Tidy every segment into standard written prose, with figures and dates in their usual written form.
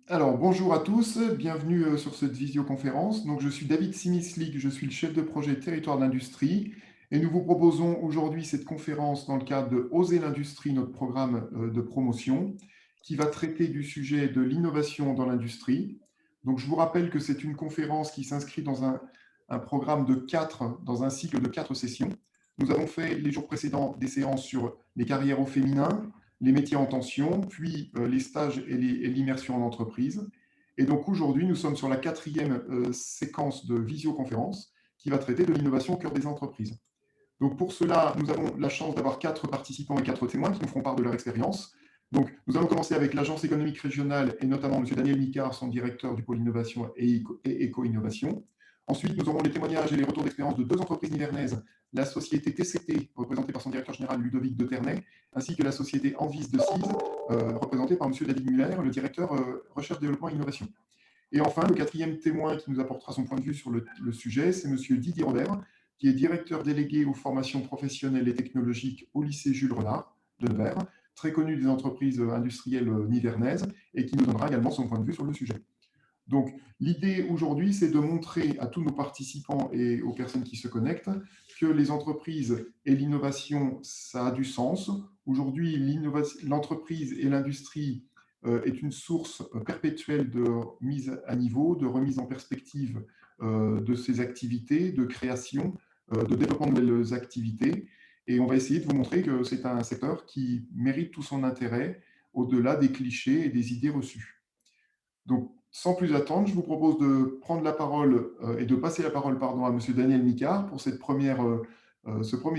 Alors, bonjour à tous, bienvenue sur cette visioconférence. Donc, je suis David Simislik, je suis le chef de projet Territoire d'Industrie et nous vous proposons aujourd'hui cette conférence dans le cadre de Oser l'Industrie, notre programme de promotion, qui va traiter du sujet de l'innovation dans l'industrie. Donc, je vous rappelle que c'est une conférence qui s'inscrit dans un programme dans un cycle de 4 sessions. Nous avons fait les jours précédents des séances sur les carrières au féminin, les métiers en tension, puis les stages et l'immersion en entreprise. Et donc aujourd'hui, nous sommes sur la 4e séquence de visioconférence qui va traiter de l'innovation au cœur des entreprises. Donc pour cela, nous avons la chance d'avoir 4 participants et 4 témoins qui nous feront part de leur expérience. Donc nous allons commencer avec l'Agence économique régionale et notamment M. Daniel Micard, son directeur du pôle innovation et éco-innovation. Ensuite, nous aurons les témoignages et les retours d'expérience de 2 entreprises nivernaises, la société TCT, représentée par son directeur général Ludovic de Ternay, ainsi que la société Envis de Cise, représentée par M. David Muller, le directeur recherche, développement et innovation. Et enfin, le 4e témoin qui nous apportera son point de vue sur le sujet, c'est M. Didier Robert, qui est directeur délégué aux formations professionnelles et technologiques au lycée Jules Renard de Nevers, très connu des entreprises industrielles nivernaises, et qui nous donnera également son point de vue sur le sujet. Donc, l'idée aujourd'hui, c'est de montrer à tous nos participants et aux personnes qui se connectent que les entreprises et l'innovation, ça a du sens. Aujourd'hui, l'entreprise et l'industrie est une source perpétuelle de mise à niveau, de remise en perspective de ces activités, de création, de développement de nouvelles activités. Et on va essayer de vous montrer que c'est un secteur qui mérite tout son intérêt au-delà des clichés et des idées reçues. Donc, sans plus attendre, je vous propose de prendre la parole et de passer la parole à M. Daniel Micard pour ce premier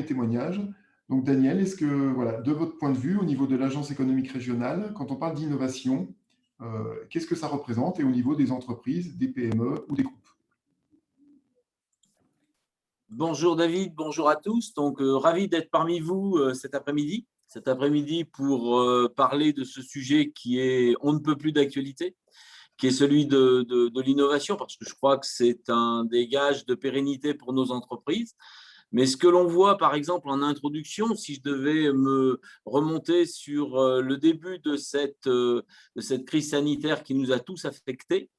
témoignage. Donc, Daniel, est-ce que, voilà, de votre point de vue, au niveau de l'Agence économique régionale, quand on parle d'innovation, qu'est-ce que ça représente et au niveau des entreprises, des PME ou des groupes? Bonjour David, bonjour à tous. Donc, ravi d'être parmi vous cet après-midi pour parler de ce sujet qui est on ne peut plus d'actualité, qui est celui de l'innovation, parce que je crois que c'est un des gages de pérennité pour nos entreprises. Mais ce que l'on voit, par exemple, en introduction, si je devais me remonter sur le début de cette crise sanitaire qui nous a tous affectés,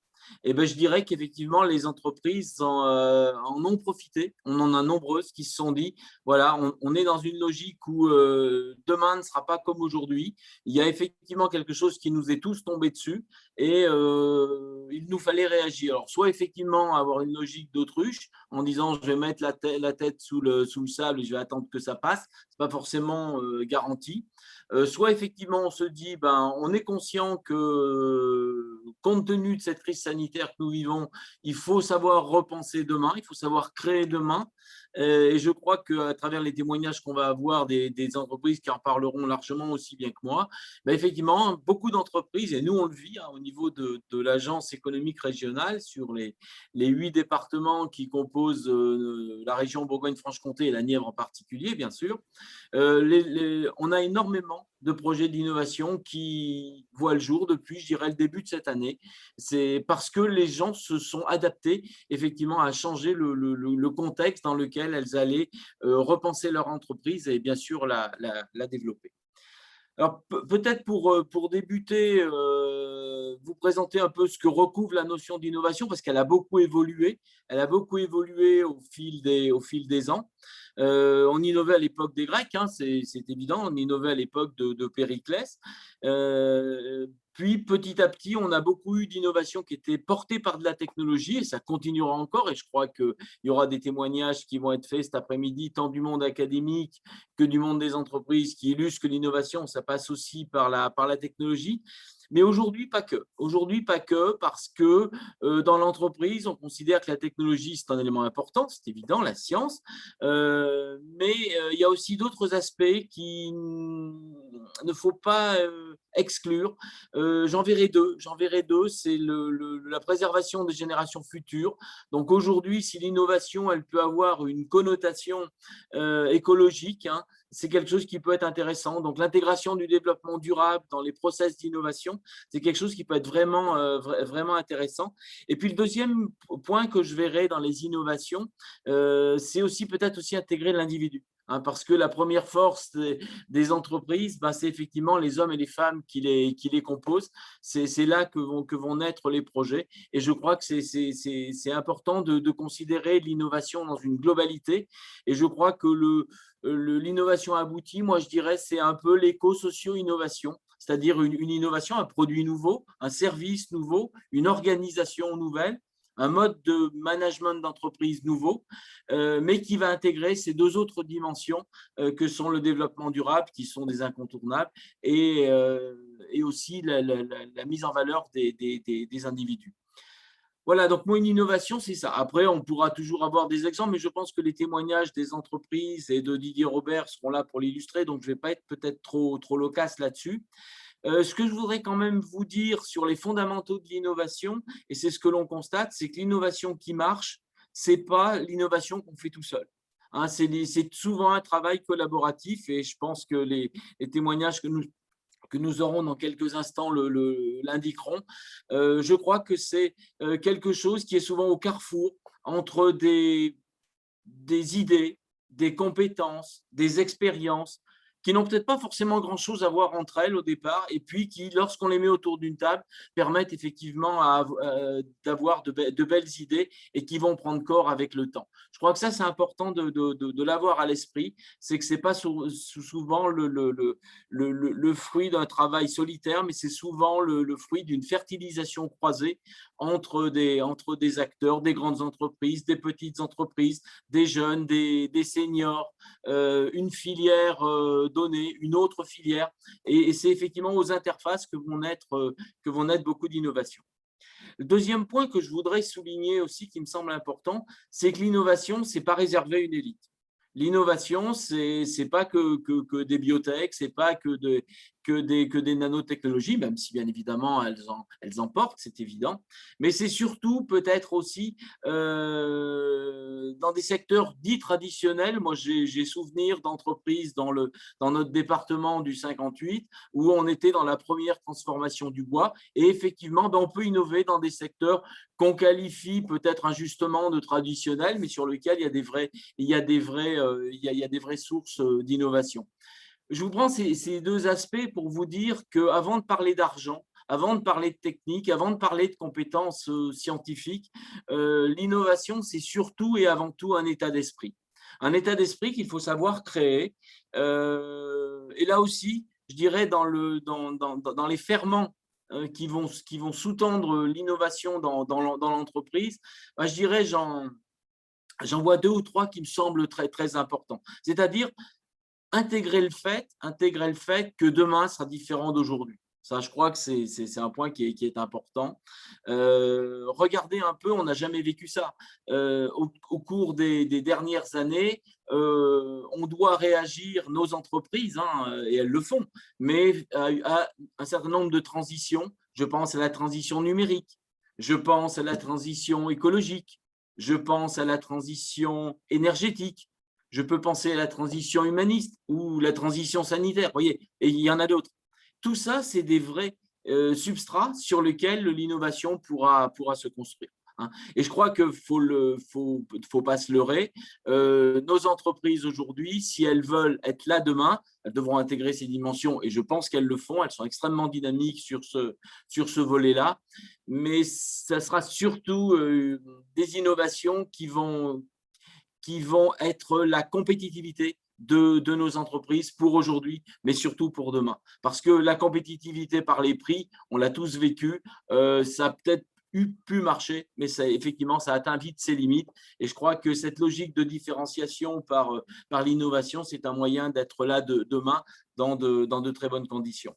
eh ben, je dirais qu'effectivement, les entreprises en ont profité. On en a nombreuses qui se sont dit, voilà, on est dans une logique où demain ne sera pas comme aujourd'hui. Il y a effectivement quelque chose qui nous est tous tombé dessus et il nous fallait réagir. Alors, soit effectivement avoir une logique d'autruche en disant, je vais mettre la tête sous le sable et je vais attendre que ça passe. Ce n'est pas forcément garanti. Soit effectivement on se dit, ben, on est conscient que compte tenu de cette crise sanitaire que nous vivons, il faut savoir repenser demain, il faut savoir créer demain. Et je crois qu'à travers les témoignages qu'on va avoir des entreprises qui en parleront largement aussi bien que moi, ben effectivement, beaucoup d'entreprises, et nous on le vit au niveau de l'agence économique régionale sur les 8 départements qui composent la région Bourgogne-Franche-Comté et la Nièvre en particulier, bien sûr, on a énormément de projets d'innovation qui voient le jour depuis, je dirais, le début de cette année. C'est parce que les gens se sont adaptés effectivement à changer le contexte dans lequel elles allaient repenser leur entreprise et bien sûr la développer. Alors, peut-être pour débuter, vous présenter un peu ce que recouvre la notion d'innovation, parce qu'elle a beaucoup évolué. Elle a beaucoup évolué au fil des ans. On innovait à l'époque des Grecs, hein, c'est évident, on innovait à l'époque de Périclès. Puis, petit à petit, on a beaucoup eu d'innovations qui étaient portées par de la technologie et ça continuera encore. Et je crois qu'il y aura des témoignages qui vont être faits cet après-midi, tant du monde académique que du monde des entreprises, qui illustrent que l'innovation, ça passe aussi par la technologie. Mais aujourd'hui, pas que. Aujourd'hui, pas que, parce que dans l'entreprise, on considère que la technologie, c'est un élément important, c'est évident, la science, mais il y a aussi d'autres aspects qui ne faut pas exclure. J'en verrai deux. C'est la préservation des générations futures. Donc aujourd'hui, si l'innovation, elle peut avoir une connotation écologique, hein, c'est quelque chose qui peut être intéressant. Donc, l'intégration du développement durable dans les process d'innovation, c'est quelque chose qui peut être vraiment intéressant. Et puis, le deuxième point que je verrai dans les innovations, c'est aussi peut-être aussi intégrer l'individu. hein, parce que la première force des entreprises, c'est effectivement les hommes et les femmes qui les composent. C'est là que vont naître les projets. Et je crois que c'est important de considérer l'innovation dans une globalité. Et je crois que l'innovation aboutie, moi je dirais, c'est un peu l'éco-socio-innovation, c'est-à-dire une innovation, un produit nouveau, un service nouveau, une organisation nouvelle, un mode de management d'entreprise nouveau, mais qui va intégrer ces deux autres dimensions que sont le développement durable, qui sont des incontournables, et aussi la mise en valeur des individus. Voilà, donc moi, une innovation, c'est ça. Après, on pourra toujours avoir des exemples, mais je pense que les témoignages des entreprises et de Didier Robert seront là pour l'illustrer, donc je ne vais pas être peut-être trop loquace là-dessus. Ce que je voudrais quand même vous dire sur les fondamentaux de l'innovation, et c'est ce que l'on constate, c'est que l'innovation qui marche, ce n'est pas l'innovation qu'on fait tout seul. Hein, c'est souvent un travail collaboratif, et je pense que les témoignages que nous aurons dans quelques instants l'indiqueront. Je crois que c'est quelque chose qui est souvent au carrefour entre des idées, des compétences, des expériences qui n'ont peut-être pas forcément grand-chose à voir entre elles au départ, et puis qui, lorsqu'on les met autour d'une table, permettent effectivement d'avoir de belles idées et qui vont prendre corps avec le temps. Je crois que ça, c'est important de l'avoir à l'esprit, c'est que ce n'est pas souvent le fruit d'un travail solitaire, mais c'est souvent le fruit d'une fertilisation croisée entre des acteurs, des grandes entreprises, des petites entreprises, des jeunes, des seniors, une filière donnée, une autre filière. Et c'est effectivement aux interfaces que vont naître beaucoup d'innovations. Le deuxième point que je voudrais souligner aussi, qui me semble important, c'est que l'innovation, ce n'est pas réservé à une élite. L'innovation, ce n'est pas que des biotech, ce n'est pas que des nanotechnologies, même si bien évidemment elles en portent, c'est évident, mais c'est surtout peut-être aussi dans des secteurs dits traditionnels. Moi, j'ai souvenir d'entreprises dans notre département du 58 où on était dans la première transformation du bois, et effectivement, on peut innover dans des secteurs qu'on qualifie peut-être injustement de traditionnels, mais sur lesquels il y a des vraies sources d'innovation. Je vous prends ces deux aspects pour vous dire qu'avant de parler d'argent, avant de parler de technique, avant de parler de compétences scientifiques, l'innovation, c'est surtout et avant tout un état d'esprit. Un état d'esprit qu'il faut savoir créer. Et là aussi, je dirais dans les ferments qui vont sous-tendre l'innovation dans l'entreprise, je dirais, j'en vois deux ou trois qui me semblent très, très importants. C'est-à-dire intégrer le fait que demain sera différent d'aujourd'hui. Ça, je crois que c'est un point qui est important. Regardez un peu, on n'a jamais vécu ça. Au cours des dernières années, on doit réagir, nos entreprises, et elles le font, mais à un certain nombre de transitions. Je pense à la transition numérique, je pense à la transition écologique, je pense à la transition énergétique, je peux penser à la transition humaniste ou la transition sanitaire, voyez, et il y en a d'autres. Tout ça, c'est des vrais substrats sur lesquels l'innovation pourra se construire. Et je crois qu'il ne faut pas se leurrer. Nos entreprises aujourd'hui, si elles veulent être là demain, elles devront intégrer ces dimensions, et je pense qu'elles le font. Elles sont extrêmement dynamiques sur ce volet-là. Mais ça sera surtout des innovations qui vont être la compétitivité de nos entreprises pour aujourd'hui, mais surtout pour demain. Parce que la compétitivité par les prix, on l'a tous vécu, ça a peut-être pu marcher, mais effectivement, ça atteint vite ses limites. Et je crois que cette logique de différenciation par l'innovation, c'est un moyen d'être là demain dans de très bonnes conditions.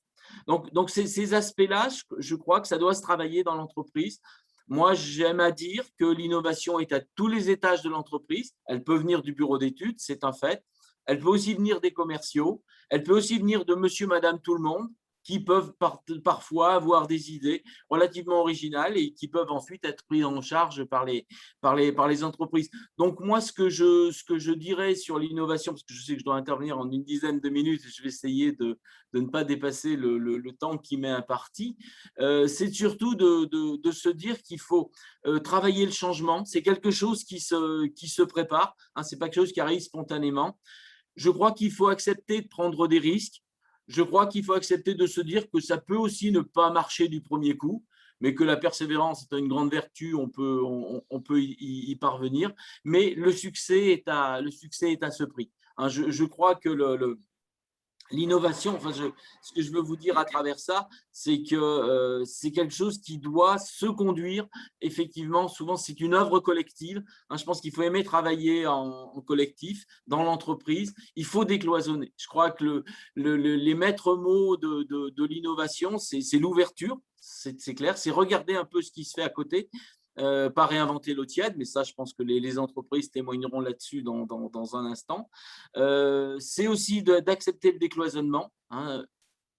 Donc ces aspects-là, je crois que ça doit se travailler dans l'entreprise. Moi, j'aime à dire que l'innovation est à tous les étages de l'entreprise. Elle peut venir du bureau d'études, c'est un fait. Elle peut aussi venir des commerciaux. Elle peut aussi venir de monsieur, madame, tout le monde, qui peuvent parfois avoir des idées relativement originales et qui peuvent ensuite être prises en charge par les entreprises. Donc, moi, ce que je dirais sur l'innovation, parce que je sais que je dois intervenir en une dizaine de minutes et je vais essayer de ne pas dépasser le temps qui m'est imparti, c'est surtout de se dire qu'il faut travailler le changement. C'est quelque chose qui se prépare, ce n'est pas quelque chose qui arrive spontanément. je crois qu'il faut accepter de prendre des risques. Je crois qu'il faut accepter de se dire que ça peut aussi ne pas marcher du premier coup, mais que la persévérance est une grande vertu, on peut y parvenir. Mais le succès est à ce prix. Hein, je crois que l'innovation, ce que je veux vous dire à travers ça, c'est que c'est quelque chose qui doit se conduire. Effectivement, souvent, c'est une œuvre collective. Hein, je pense qu'il faut aimer travailler en collectif, dans l'entreprise. Il faut décloisonner. Je crois que les maîtres mots de l'innovation, c'est l'ouverture, c'est clair. C'est regarder un peu ce qui se fait à côté. Pas réinventer l'eau tiède, mais ça, je pense que les entreprises témoigneront là-dessus dans un instant. C'est aussi d'accepter le décloisonnement, hein,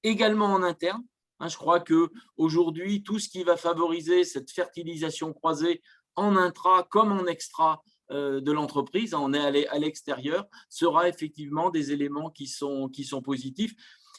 également en interne. Hein, je crois qu'aujourd'hui, tout ce qui va favoriser cette fertilisation croisée en intra comme en extra de l'entreprise, on est à l'extérieur, sera effectivement des éléments qui sont positifs.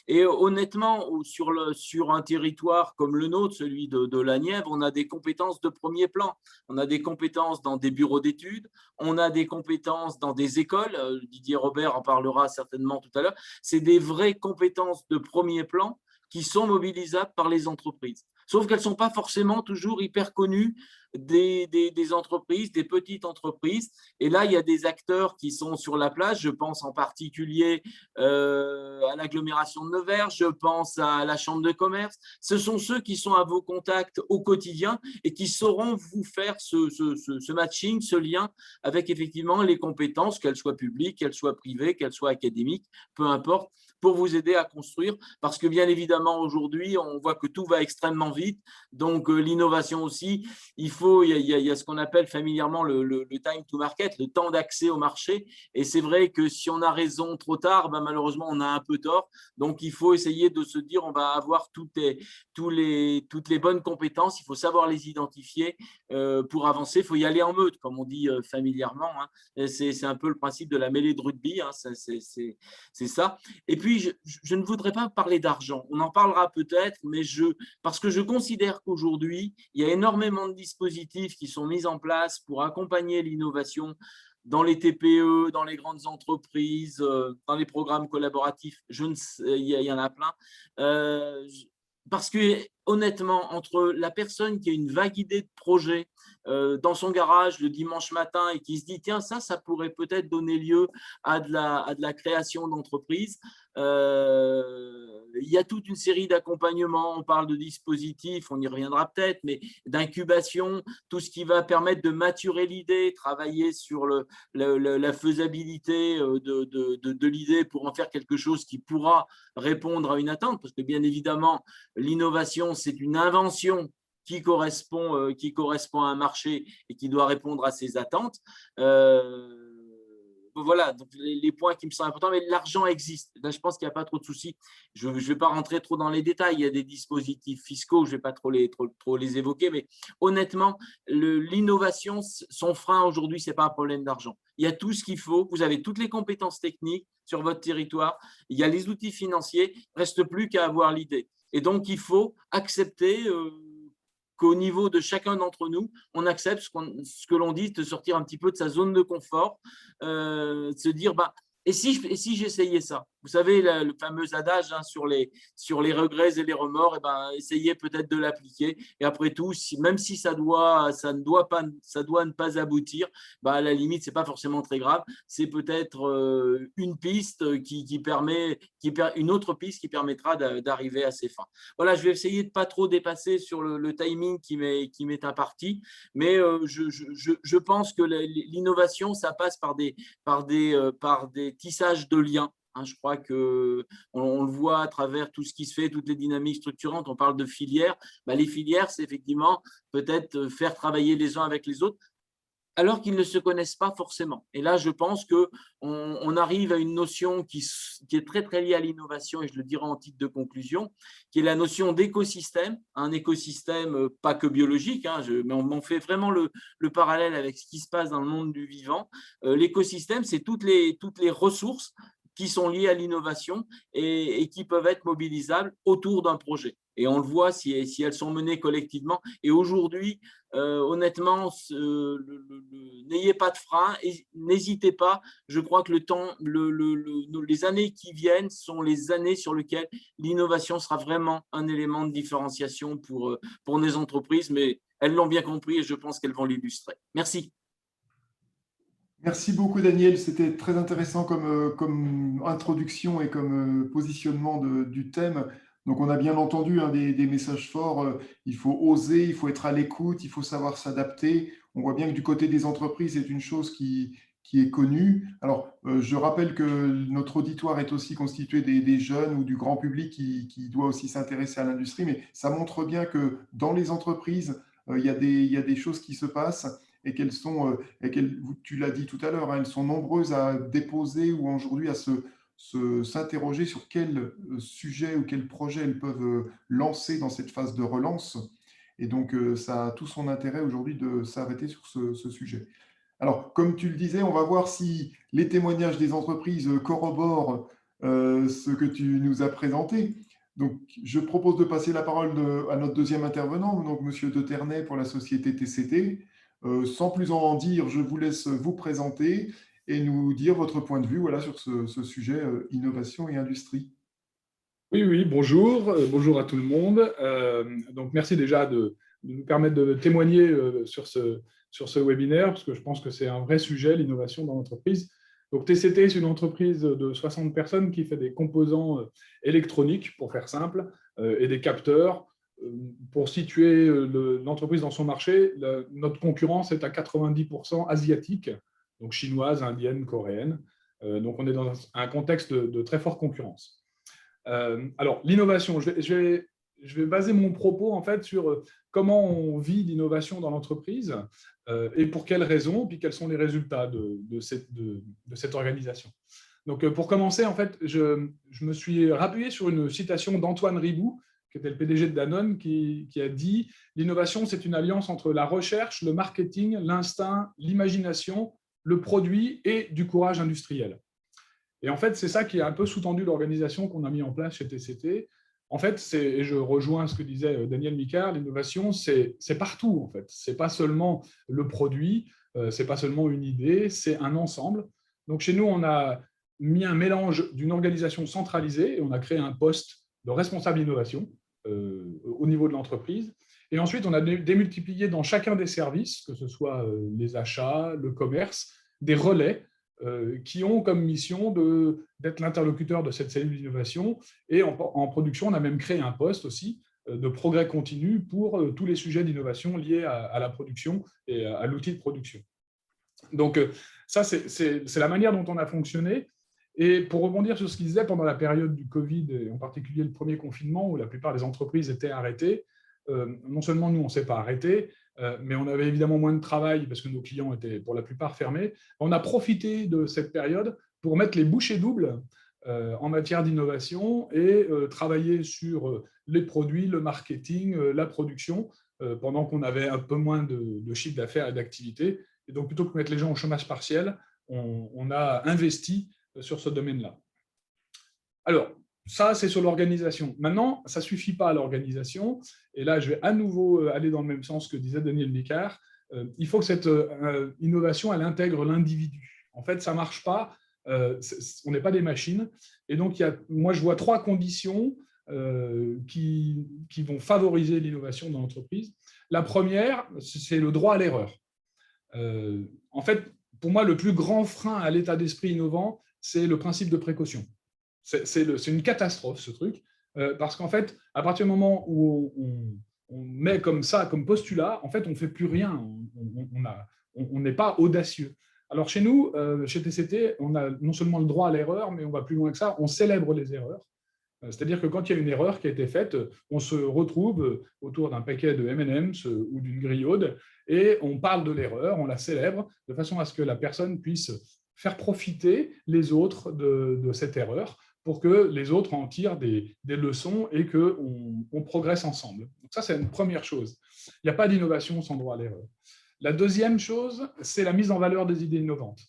Et honnêtement, sur un territoire comme le nôtre, celui de la Nièvre, on a des compétences de premier plan. On a des compétences dans des bureaux d'études, on a des compétences dans des écoles. Didier Robert en parlera certainement tout à l'heure. C'est des vraies compétences de premier plan qui sont mobilisables par les entreprises. Sauf qu'elles ne sont pas forcément toujours hyper connues des entreprises, des petites entreprises. Et là, il y a des acteurs qui sont sur la place. Je pense en particulier à l'agglomération de Nevers, je pense à la Chambre de commerce. Ce sont ceux qui sont à vos contacts au quotidien et qui sauront vous faire ce matching, ce lien avec effectivement les compétences, qu'elles soient publiques, qu'elles soient privées, qu'elles soient académiques, peu importe, pour vous aider à construire. Parce que bien évidemment, aujourd'hui, on voit que tout va extrêmement vite. Donc, l'innovation aussi, il y a ce qu'on appelle familièrement le time to market, le temps d'accès au marché. Et c'est vrai que si on a raison trop tard, ben malheureusement, on a un peu tort. Donc, il faut essayer de se dire, on va avoir toutes les bonnes compétences, il faut savoir les identifier pour avancer. Il faut y aller en meute, comme on dit familièrement. Hein. C'est un peu le principe de la mêlée de rugby, hein. C'est ça. Et puis, je ne voudrais pas parler d'argent. On en parlera peut-être, mais parce que je considère qu'aujourd'hui, il y a énormément de dispositifs qui sont mis en place pour accompagner l'innovation dans les TPE, dans les grandes entreprises, dans les programmes collaboratifs. Il y en a plein. Parce que honnêtement, entre la personne qui a une vague idée de projet dans son garage le dimanche matin et qui se dit tiens, ça pourrait peut-être donner lieu à de la création d'entreprise, il y a toute une série d'accompagnements. On parle de dispositifs, on y reviendra peut-être, mais d'incubation, tout ce qui va permettre de maturer l'idée, travailler sur la faisabilité de l'idée pour en faire quelque chose qui pourra répondre à une attente, parce que bien évidemment, l'innovation, c'est une invention qui correspond à un marché et qui doit répondre à ses attentes. Voilà, donc les points qui me semblent importants, mais l'argent existe. Là, je pense qu'il n'y a pas trop de soucis. Je ne vais pas rentrer trop dans les détails. Il y a des dispositifs fiscaux, je ne vais pas trop les évoquer, mais honnêtement, l'innovation, son frein aujourd'hui, ce n'est pas un problème d'argent. Il y a tout ce qu'il faut. Vous avez toutes les compétences techniques sur votre territoire. Il y a les outils financiers. Il ne reste plus qu'à avoir l'idée. Et donc, il faut accepter qu'au niveau de chacun d'entre nous, on accepte ce que l'on dit, de sortir un petit peu de sa zone de confort, de se dire, et si j'essayais ça? Vous savez, le fameux adage hein, sur les regrets et les remords, essayez peut-être de l'appliquer. Et après tout, même si ça doit ne pas aboutir, à la limite, ce n'est pas forcément très grave. C'est peut-être une piste une autre piste qui permettra d'arriver à ses fins. Voilà, je vais essayer de ne pas trop dépasser sur le timing qui m'est imparti, mais je pense que l'innovation, ça passe par des tissages de liens. Hein, je crois qu'on le voit à travers tout ce qui se fait, toutes les dynamiques structurantes. On parle de filières. Les filières, c'est effectivement peut-être faire travailler les uns avec les autres, alors qu'ils ne se connaissent pas forcément. Et là, je pense qu'on arrive à une notion qui est très, très liée à l'innovation, et je le dirai en titre de conclusion, qui est la notion d'écosystème, un écosystème pas que biologique, hein, mais on fait vraiment le parallèle avec ce qui se passe dans le monde du vivant. L'écosystème, c'est toutes les ressources qui sont liées à l'innovation et qui peuvent être mobilisables autour d'un projet. et on le voit si elles sont menées collectivement. Et aujourd'hui, honnêtement, n'ayez pas de frein et n'hésitez pas. Je crois que les années qui viennent sont les années sur lesquelles l'innovation sera vraiment un élément de différenciation pour nos entreprises, mais elles l'ont bien compris et je pense qu'elles vont l'illustrer. Merci. Merci beaucoup, Daniel. C'était très intéressant comme introduction et comme positionnement du thème. Donc, on a bien entendu hein, des messages forts. Il faut oser, il faut être à l'écoute, il faut savoir s'adapter. On voit bien que du côté des entreprises, c'est une chose qui est connue. Alors, je rappelle que notre auditoire est aussi constitué des jeunes ou du grand public qui doit aussi s'intéresser à l'industrie, mais ça montre bien que dans les entreprises, il y a des choses qui se passent et qu'elles sont, tu l'as dit tout à l'heure, hein, elles sont nombreuses à déposer ou aujourd'hui à s'interroger sur quel sujet ou quel projet elles peuvent lancer dans cette phase de relance. Et donc, ça a tout son intérêt aujourd'hui de s'arrêter sur ce sujet. Alors, comme tu le disais, on va voir si les témoignages des entreprises corroborent ce que tu nous as présenté. Donc, je propose de passer la parole à notre deuxième intervenant, donc Monsieur De Ternay pour la société TCT. Sans plus en dire, je vous laisse vous présenter et nous dire votre point de vue voilà, sur ce sujet innovation et industrie. Oui, oui, bonjour, bonjour à tout le monde. Donc, merci déjà de nous permettre de témoigner sur ce webinaire, parce que je pense que c'est un vrai sujet, l'innovation dans l'entreprise. Donc, TCT, c'est une entreprise de 60 personnes qui fait des composants électroniques, pour faire simple, et des capteurs. Pour situer l'entreprise dans son marché, notre concurrence est à 90% asiatique, donc chinoise, indienne, coréenne. Donc, on est dans un contexte de très forte concurrence. Alors, l'innovation, je vais baser mon propos en fait sur comment on vit l'innovation dans l'entreprise et pour quelles raisons, puis quels sont les résultats de cette organisation. Donc, pour commencer, en fait, je me suis rappuyé sur une citation d'Antoine Riboud, qui était le PDG de Danone, qui a dit « L'innovation, c'est une alliance entre la recherche, le marketing, l'instinct, l'imagination, le produit et du courage industriel. » Et en fait, c'est ça qui est un peu sous-tendu l'organisation qu'on a mis en place chez TCT. En fait, et je rejoins ce que disait Daniel Micard, l'innovation, c'est partout, en fait. Ce n'est pas seulement le produit, ce n'est pas seulement une idée, c'est un ensemble. Donc, chez nous, on a mis un mélange d'une organisation centralisée et on a créé un poste de responsable innovation au niveau de l'entreprise. Et ensuite, on a démultiplié dans chacun des services, que ce soit les achats, le commerce, des relais qui ont comme mission d'être l'interlocuteur de cette cellule d'innovation. Et en production, on a même créé un poste aussi de progrès continu pour tous les sujets d'innovation liés à la production et à l'outil de production. Donc, ça, c'est la manière dont on a fonctionné. Et pour rebondir sur ce qu'il disait, pendant la période du Covid, et en particulier le premier confinement, où la plupart des entreprises étaient arrêtées, non seulement nous, on ne s'est pas arrêtés, mais on avait évidemment moins de travail parce que nos clients étaient pour la plupart fermés. On a profité de cette période pour mettre les bouchées doubles en matière d'innovation et travailler sur les produits, le marketing, la production, pendant qu'on avait un peu moins de chiffre d'affaires et d'activité. Et donc, plutôt que de mettre les gens au chômage partiel, on a investi sur ce domaine-là. Alors, ça, c'est sur l'organisation. Maintenant, ça ne suffit pas à l'organisation. Et là, je vais à nouveau aller dans le même sens que disait Daniel Micard. Il faut que cette innovation, elle intègre l'individu. En fait, ça ne marche pas. On n'est pas des machines. Et donc, moi, je vois trois conditions qui vont favoriser l'innovation dans l'entreprise. La première, c'est le droit à l'erreur. En fait, pour moi, le plus grand frein à l'état d'esprit innovant, c'est le principe de précaution. C'est une catastrophe, ce truc, parce qu'en fait, à partir du moment où on met comme ça, comme postulat, en fait, on ne fait plus rien, on n'est pas audacieux. Alors chez nous, chez TCT, on a non seulement le droit à l'erreur, mais on va plus loin que ça, on célèbre les erreurs. C'est-à-dire que quand il y a une erreur qui a été faite, on se retrouve autour d'un paquet de M&M's ou d'une grillade et on parle de l'erreur, on la célèbre de façon à ce que la personne puisse faire profiter les autres de cette erreur pour que les autres en tirent des leçons et qu'on progresse ensemble. Donc ça, c'est une première chose. Il n'y a pas d'innovation sans droit à l'erreur. La deuxième chose, c'est la mise en valeur des idées innovantes.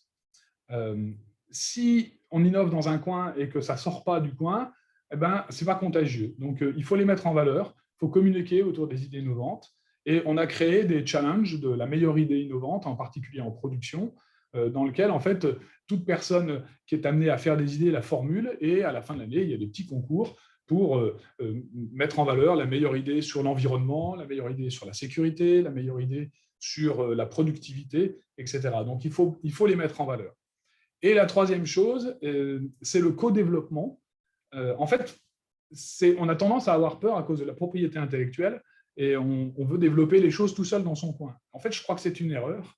Si on innove dans un coin et que ça ne sort pas du coin, eh ben, ce n'est pas contagieux. Donc, il faut les mettre en valeur. faut communiquer autour des idées innovantes. Et on a créé des challenges de la meilleure idée innovante, en particulier en production, dans lequel, en fait, toute personne qui est amenée à faire des idées la formule, et à la fin de l'année, il y a des petits concours pour mettre en valeur la meilleure idée sur l'environnement, la meilleure idée sur la sécurité, la meilleure idée sur la productivité, etc. Donc, il faut les mettre en valeur. Et la troisième chose, c'est le co-développement. En fait, on a tendance à avoir peur à cause de la propriété intellectuelle et on veut développer les choses tout seul dans son coin. En fait, je crois que c'est une erreur.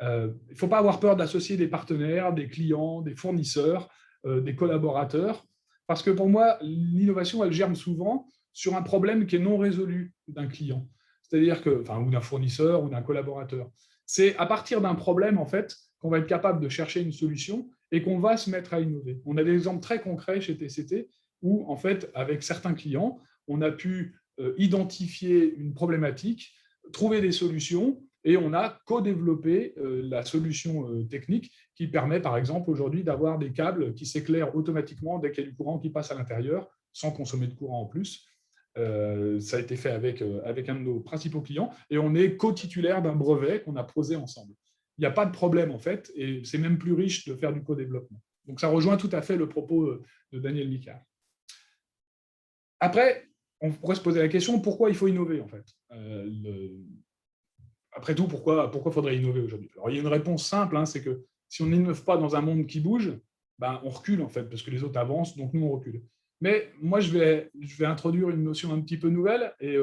Il ne faut pas avoir peur d'associer des partenaires, des clients, des fournisseurs, des collaborateurs, parce que pour moi, l'innovation, elle germe souvent sur un problème qui est non résolu d'un client, c'est-à-dire que, ou d'un fournisseur ou d'un collaborateur. C'est à partir d'un problème, en fait, qu'on va être capable de chercher une solution et qu'on va se mettre à innover. On a des exemples très concrets chez TCT où, en fait, avec certains clients, on a pu identifier une problématique, trouver des solutions, et on a co-développé la solution technique qui permet, par exemple, aujourd'hui, d'avoir des câbles qui s'éclairent automatiquement dès qu'il y a du courant qui passe à l'intérieur, sans consommer de courant en plus. Ça a été fait avec un de nos principaux clients, et on est co-titulaire d'un brevet qu'on a posé ensemble. Il n'y a pas de problème, en fait, et c'est même plus riche de faire du co-développement. Donc, ça rejoint tout à fait le propos de Daniel Micard. Après, on pourrait se poser la question, pourquoi il faut innover, en fait Après tout, pourquoi faudrait innover aujourd'hui? Alors, il y a une réponse simple, c'est que si on n'innove pas dans un monde qui bouge, on recule, en fait, parce que les autres avancent, donc nous, on recule. Mais moi, je vais introduire une notion un petit peu nouvelle, et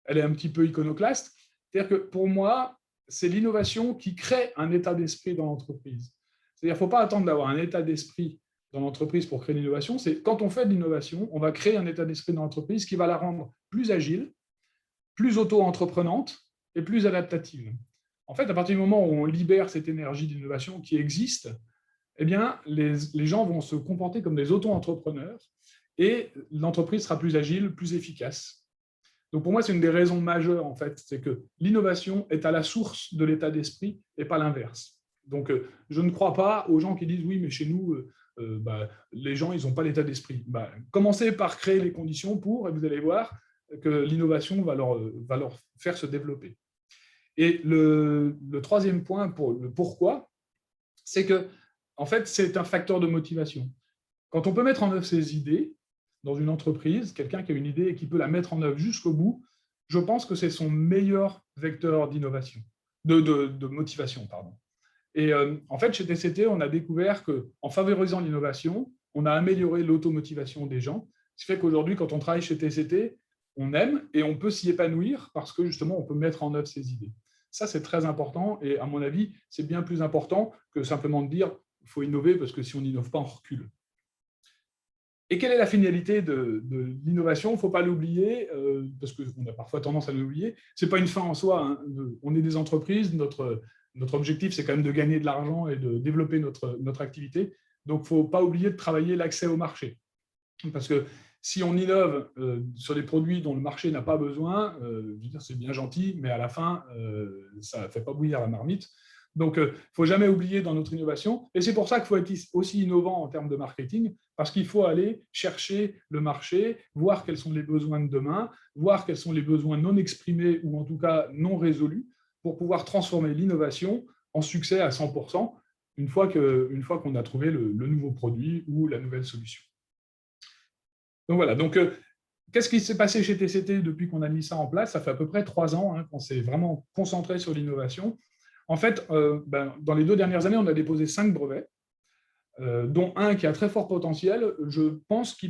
elle est un petit peu iconoclaste. C'est-à-dire que pour moi, c'est l'innovation qui crée un état d'esprit dans l'entreprise. C'est-à-dire qu'il ne faut pas attendre d'avoir un état d'esprit dans l'entreprise pour créer l'innovation. C'est quand on fait de l'innovation, on va créer un état d'esprit dans l'entreprise qui va la rendre plus agile, plus auto-entreprenante et plus adaptative. En fait, à partir du moment où on libère cette énergie d'innovation qui existe, eh bien, les gens vont se comporter comme des auto-entrepreneurs et l'entreprise sera plus agile, plus efficace. Donc, pour moi, c'est une des raisons majeures, en fait, c'est que l'innovation est à la source de l'état d'esprit et pas l'inverse. Donc, je ne crois pas aux gens qui disent « oui, mais chez nous, les gens, ils n'ont pas l'état d'esprit ». Commencez par créer les conditions pour, et vous allez voir que l'innovation va leur faire se développer. Et le troisième point, pour le pourquoi, c'est que, en fait, c'est un facteur de motivation. Quand on peut mettre en œuvre ses idées dans une entreprise, quelqu'un qui a une idée et qui peut la mettre en œuvre jusqu'au bout, je pense que c'est son meilleur vecteur d'innovation, de motivation, pardon. Et en fait, chez TCT, on a découvert qu'en favorisant l'innovation, on a amélioré l'automotivation des gens. Ce qui fait qu'aujourd'hui, quand on travaille chez TCT, on aime et on peut s'y épanouir parce que justement, on peut mettre en œuvre ses idées. Ça, c'est très important et à mon avis, c'est bien plus important que simplement de dire qu'il faut innover parce que si on n'innove pas, on recule. Et quelle est la finalité de l'innovation? Il ne faut pas l'oublier, parce qu'on a parfois tendance à l'oublier. Ce n'est pas une fin en soi. On est des entreprises, notre objectif, c'est quand même de gagner de l'argent et de développer notre activité. Donc, il ne faut pas oublier de travailler l'accès au marché. Parce que si on innove sur des produits dont le marché n'a pas besoin, c'est bien gentil, mais à la fin, ça ne fait pas bouillir la marmite. Donc, il ne faut jamais oublier dans notre innovation. Et c'est pour ça qu'il faut être aussi innovant en termes de marketing, parce qu'il faut aller chercher le marché, voir quels sont les besoins de demain, voir quels sont les besoins non exprimés ou en tout cas non résolus, pour pouvoir transformer l'innovation en succès à 100% une fois qu'on a trouvé le nouveau produit ou la nouvelle solution. Donc voilà, qu'est-ce qui s'est passé chez TCT depuis qu'on a mis ça en place? Ça fait à peu près 3 ans qu'on s'est vraiment concentré sur l'innovation. En fait, dans les 2 dernières années, on a déposé 5 brevets, dont un qui a très fort potentiel. Je pense que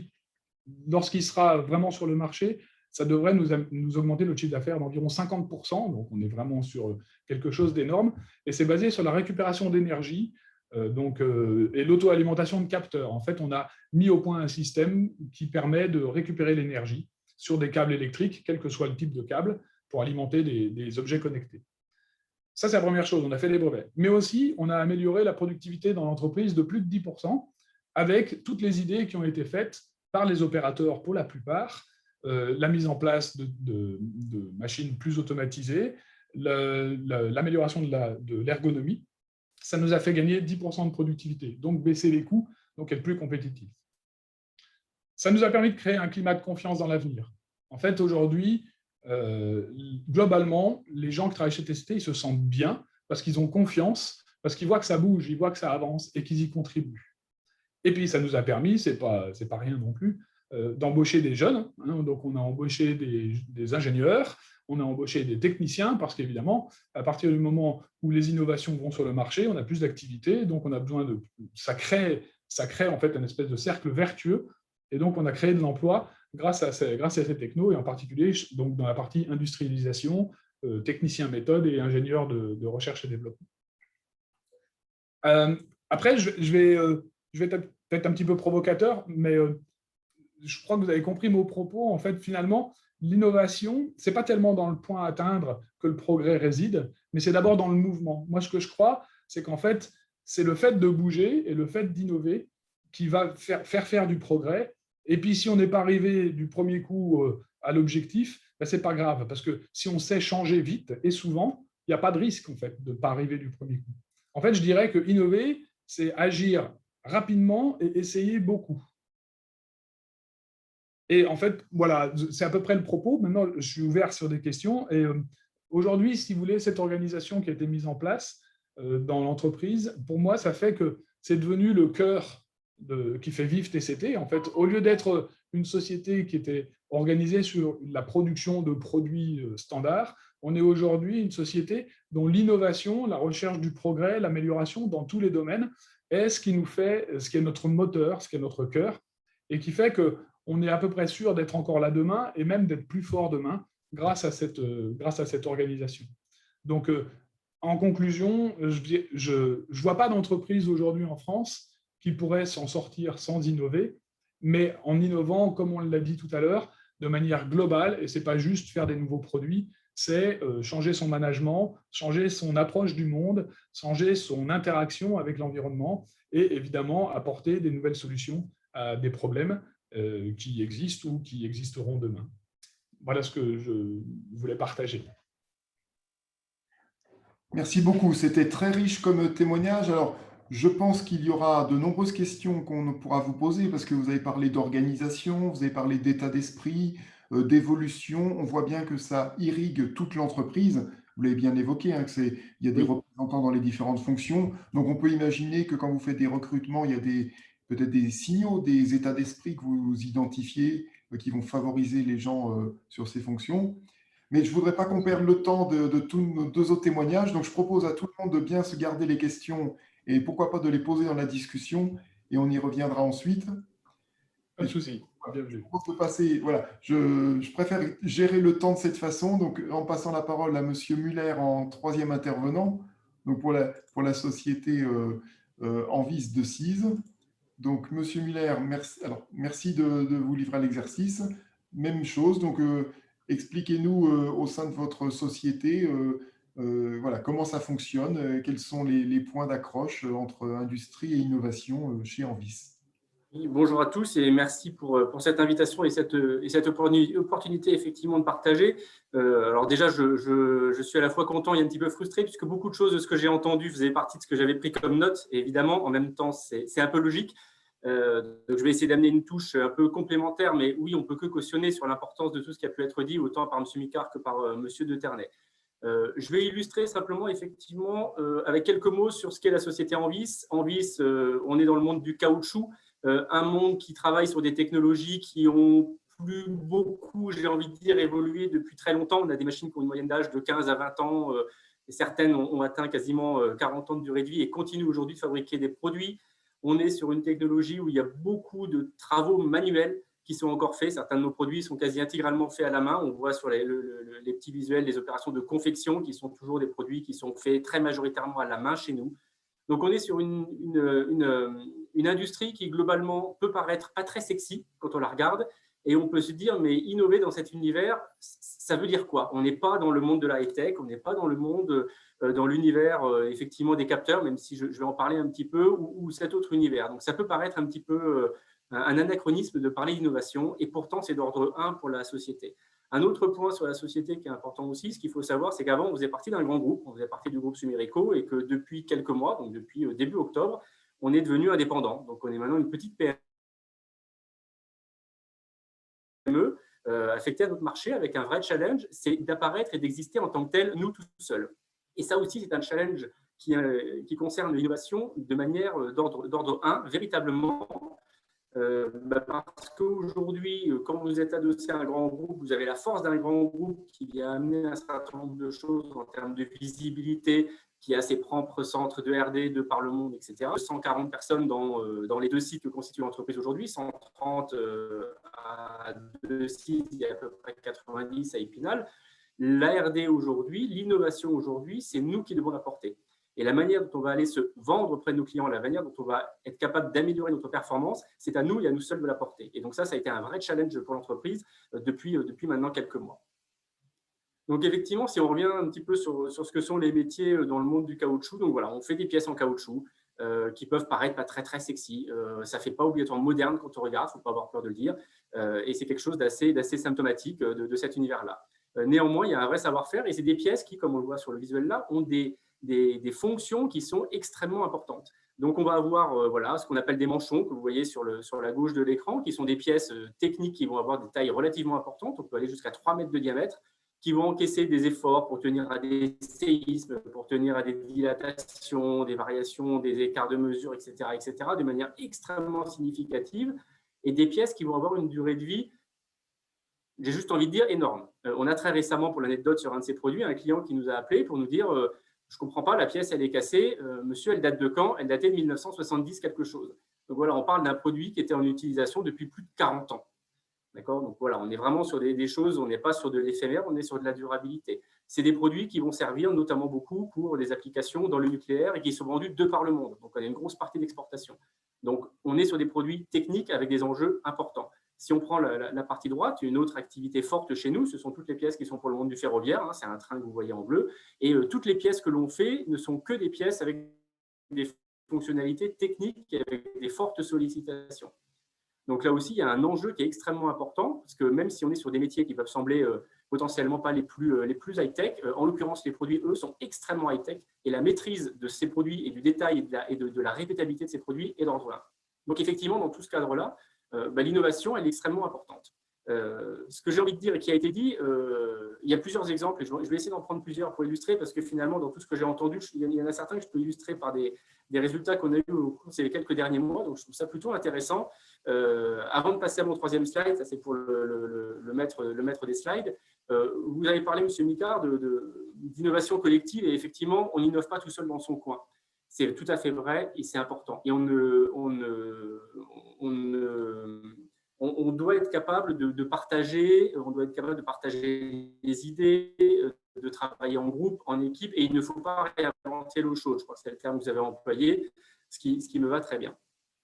lorsqu'il sera vraiment sur le marché, ça devrait nous augmenter le chiffre d'affaires d'environ 50%. Donc, on est vraiment sur quelque chose d'énorme. Et c'est basé sur la récupération d'énergie et l'auto-alimentation de capteurs. En fait, on a mis au point un système qui permet de récupérer l'énergie sur des câbles électriques, quel que soit le type de câble, pour alimenter des objets connectés. Ça, c'est la première chose, on a fait des brevets. Mais aussi, on a amélioré la productivité dans l'entreprise de plus de 10% avec toutes les idées qui ont été faites par les opérateurs pour la plupart, la mise en place de machines plus automatisées, l'amélioration de l'ergonomie. Ça nous a fait gagner 10% de productivité, donc baisser les coûts, donc être plus compétitif. Ça nous a permis de créer un climat de confiance dans l'avenir. En fait, aujourd'hui, globalement, les gens qui travaillent chez TCT, ils se sentent bien parce qu'ils ont confiance, parce qu'ils voient que ça bouge, ils voient que ça avance et qu'ils y contribuent. Et puis, ça nous a permis, c'est pas rien non plus, d'embaucher des jeunes. Hein, donc, on a embauché des ingénieurs, on a embauché des techniciens, parce qu'évidemment, à partir du moment où les innovations vont sur le marché, on a plus d'activités, donc on a besoin de… Ça crée en fait un espèce de cercle vertueux, et donc on a créé de l'emploi grâce à ces technos, et en particulier donc, dans la partie industrialisation, technicien méthode et ingénieur de recherche et développement. Après, je vais peut-être un petit peu provocateur, mais je crois que vous avez compris mon propos. En fait, finalement, l'innovation, ce n'est pas tellement dans le point à atteindre que le progrès réside, mais c'est d'abord dans le mouvement. Moi, ce que je crois, c'est qu'en fait, c'est le fait de bouger et le fait d'innover qui va faire du progrès. Et puis, si on n'est pas arrivé du premier coup à l'objectif, ben, ce n'est pas grave, parce que si on sait changer vite et souvent, il n'y a pas de risque en fait, de ne pas arriver du premier coup. En fait, je dirais que innover, c'est agir rapidement et essayer beaucoup. Et en fait, voilà, c'est à peu près le propos. Maintenant, je suis ouvert sur des questions. Et aujourd'hui, si vous voulez, cette organisation qui a été mise en place dans l'entreprise, pour moi, ça fait que c'est devenu le cœur qui fait vivre TCT. En fait, au lieu d'être une société qui était organisée sur la production de produits standards, on est aujourd'hui une société dont l'innovation, la recherche du progrès, l'amélioration dans tous les domaines est ce qui nous fait, ce qui est notre moteur, ce qui est notre cœur, et qui fait que on est à peu près sûr d'être encore là demain et même d'être plus fort demain grâce à cette organisation. Donc, en conclusion, je ne vois pas d'entreprise aujourd'hui en France qui pourrait s'en sortir sans innover, mais en innovant, comme on l'a dit tout à l'heure, de manière globale, et ce n'est pas juste faire des nouveaux produits, c'est changer son management, changer son approche du monde, changer son interaction avec l'environnement et évidemment apporter des nouvelles solutions à des problèmes qui existent ou qui existeront demain. Voilà ce que je voulais partager. Merci beaucoup. C'était très riche comme témoignage. Alors, je pense qu'il y aura de nombreuses questions qu'on pourra vous poser parce que vous avez parlé d'organisation, vous avez parlé d'état d'esprit, d'évolution. On voit bien que ça irrigue toute l'entreprise. Vous l'avez bien évoqué, hein, il y a des représentants dans les différentes fonctions. Donc, on peut imaginer que quand vous faites des recrutements, il y a peut-être des signaux, des états d'esprit que vous identifiez qui vont favoriser les gens sur ces fonctions. Mais je ne voudrais pas qu'on perde le temps de tous nos deux autres témoignages. Donc, je propose à tout le monde de bien se garder les questions et pourquoi pas de les poser dans la discussion et on y reviendra ensuite. Pas de souci. Bienvenue. Je propose de passer, voilà, je préfère gérer le temps de cette façon, donc en passant la parole à Monsieur Muller en troisième intervenant, donc pour la société Envis de Cise. Donc, Monsieur Muller, merci de vous livrer à l'exercice. Même chose, donc expliquez-nous au sein de votre société voilà, comment ça fonctionne, quels sont les points d'accroche entre industrie et innovation chez Envis. Bonjour à tous et merci pour cette invitation et cette opportunité effectivement de partager. Alors déjà, je suis à la fois content et un petit peu frustré puisque beaucoup de choses de ce que j'ai entendu faisaient partie de ce que j'avais pris comme note. Et évidemment, en même temps, c'est un peu logique. Donc je vais essayer d'amener une touche un peu complémentaire, mais oui, on ne peut que cautionner sur l'importance de tout ce qui a pu être dit, autant par M. Micard que par M. de Ternay. Je vais illustrer simplement effectivement avec quelques mots sur ce qu'est la société Envis. Envis, on est dans le monde du caoutchouc. Un monde qui travaille sur des technologies qui ont plus beaucoup, j'ai envie de dire, évolué depuis très longtemps. On a des machines qui ont une moyenne d'âge de 15 à 20 ans et certaines ont atteint quasiment 40 ans de durée de vie et continuent aujourd'hui de fabriquer des produits. On est sur une technologie où il y a beaucoup de travaux manuels qui sont encore faits. Certains de nos produits sont quasi intégralement faits à la main. On voit sur les petits visuels les opérations de confection qui sont toujours des produits qui sont faits très majoritairement à la main chez nous. Donc, on est sur une industrie qui, globalement, peut paraître pas très sexy quand on la regarde. Et on peut se dire, mais innover dans cet univers, ça veut dire quoi? On n'est pas dans le monde de la high-tech, on n'est pas dans le monde, dans l'univers, effectivement, des capteurs, même si je vais en parler un petit peu, ou cet autre univers. Donc, ça peut paraître un petit peu un anachronisme de parler d'innovation. Et pourtant, c'est d'ordre 1 pour la société. Un autre point sur la société qui est important aussi, ce qu'il faut savoir, c'est qu'avant, on faisait partie d'un grand groupe, on faisait partie du groupe Sumerico et que depuis quelques mois, donc depuis début octobre, on est devenu indépendant. Donc, on est maintenant une petite PME affectés à notre marché avec un vrai challenge, c'est d'apparaître et d'exister en tant que tel, nous tout seuls. Et ça aussi, c'est un challenge qui concerne l'innovation de manière d'ordre 1, véritablement. Parce qu'aujourd'hui, quand vous êtes adossé à un grand groupe, vous avez la force d'un grand groupe qui vient amener un certain nombre de choses en termes de visibilité, qui a ses propres centres de R&D de par le monde, etc. 140 personnes dans les 2 sites que constitue l'entreprise aujourd'hui, 130 à 2 sites, il y a à peu près 90 à Épinal. La R&D aujourd'hui, l'innovation aujourd'hui, c'est nous qui devons l'apporter. Et la manière dont on va aller se vendre auprès de nos clients, la manière dont on va être capable d'améliorer notre performance, c'est à nous et à nous seuls de l'apporter. Et donc ça a été un vrai challenge pour l'entreprise depuis maintenant quelques mois. Donc effectivement, si on revient un petit peu sur ce que sont les métiers dans le monde du caoutchouc, donc voilà, on fait des pièces en caoutchouc qui peuvent paraître pas très très sexy. Ça ne fait pas obligatoirement moderne quand on regarde, il ne faut pas avoir peur de le dire. Et c'est quelque chose d'assez symptomatique de cet univers-là. Néanmoins, il y a un vrai savoir-faire et c'est des pièces qui, comme on le voit sur le visuel là, ont des fonctions qui sont extrêmement importantes. Donc, on va avoir voilà, ce qu'on appelle des manchons, que vous voyez sur la gauche de l'écran, qui sont des pièces techniques qui vont avoir des tailles relativement importantes. On peut aller jusqu'à 3 mètres de diamètre, qui vont encaisser des efforts pour tenir à des séismes, pour tenir à des dilatations, des variations, des écarts de mesure, etc., de manière extrêmement significative, et des pièces qui vont avoir une durée de vie, j'ai juste envie de dire, énorme. On a très récemment, pour l'anecdote sur un de ces produits, un client qui nous a appelé pour nous dire je ne comprends pas, la pièce, elle est cassée. Monsieur, elle date de quand? Elle datait de 1970 quelque chose. Donc voilà, on parle d'un produit qui était en utilisation depuis plus de 40 ans. D'accord? Donc voilà, on est vraiment sur des choses, on n'est pas sur de l'éphémère, on est sur de la durabilité. C'est des produits qui vont servir notamment beaucoup pour les applications dans le nucléaire et qui sont vendus de par le monde. Donc on a une grosse partie d'exportation. Donc on est sur des produits techniques avec des enjeux importants. Si on prend la partie droite, une autre activité forte chez nous, ce sont toutes les pièces qui sont pour le monde du ferroviaire. Hein, c'est un train que vous voyez en bleu. Et toutes les pièces que l'on fait ne sont que des pièces avec des fonctionnalités techniques et avec des fortes sollicitations. Donc là aussi, il y a un enjeu qui est extrêmement important, parce que même si on est sur des métiers qui peuvent sembler potentiellement pas les plus high-tech, en l'occurrence, les produits, eux, sont extrêmement high-tech, et la maîtrise de ces produits et du détail et de la répétabilité de ces produits est d'ordre là. Donc effectivement, dans tout ce cadre-là, l'innovation, elle est extrêmement importante. Ce que j'ai envie de dire et qui a été dit, il y a plusieurs exemples, et je vais essayer d'en prendre plusieurs pour illustrer, parce que finalement, dans tout ce que j'ai entendu, il y en a certains que je peux illustrer par des résultats qu'on a eu au cours de ces quelques derniers mois, donc je trouve ça plutôt intéressant. Avant de passer à mon 3e slide, ça c'est pour le maître des slides, vous avez parlé, M. Micard, d'innovation collective, et effectivement, on n'innove pas tout seul dans son coin. C'est tout à fait vrai et c'est important. Et on doit être capable de partager, les idées, de travailler en groupe, en équipe, et il ne faut pas réinventer l'eau chaude. Je crois que c'est le terme que vous avez employé, ce qui me va très bien.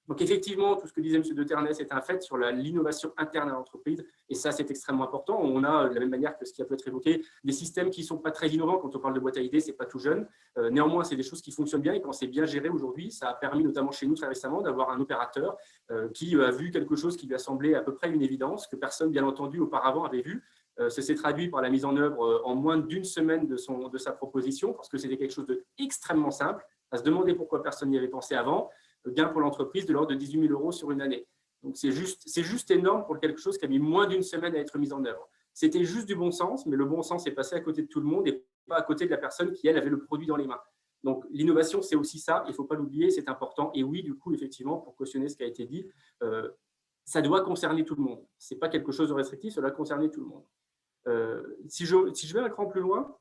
Donc effectivement, tout ce que disait M. de Ternès est un fait sur l'innovation interne à l'entreprise, et ça c'est extrêmement important. On a, de la même manière que ce qui a pu être évoqué, des systèmes qui ne sont pas très innovants. Quand on parle de boîte à idées, ce n'est pas tout jeune. Néanmoins, c'est des choses qui fonctionnent bien, et quand c'est bien géré aujourd'hui, ça a permis notamment chez nous très récemment d'avoir un opérateur qui a vu quelque chose qui lui a semblé à peu près une évidence, que personne, bien entendu, auparavant avait vu. Ça s'est traduit par la mise en œuvre en moins d'1 semaine de sa proposition, parce que c'était quelque chose d'extrêmement simple, à se demander pourquoi personne n'y avait pensé avant. Gain pour l'entreprise de l'ordre de 18 000 € sur une année. Donc, c'est juste énorme pour quelque chose qui a mis moins d'1 semaine à être mis en œuvre. C'était juste du bon sens, mais le bon sens est passé à côté de tout le monde et pas à côté de la personne qui, elle, avait le produit dans les mains. Donc, l'innovation, c'est aussi ça. Il ne faut pas l'oublier, c'est important. Et oui, du coup, effectivement, pour cautionner ce qui a été dit, ça doit concerner tout le monde. Ce n'est pas quelque chose de restrictif, ça doit concerner tout le monde. Si je vais un cran plus loin,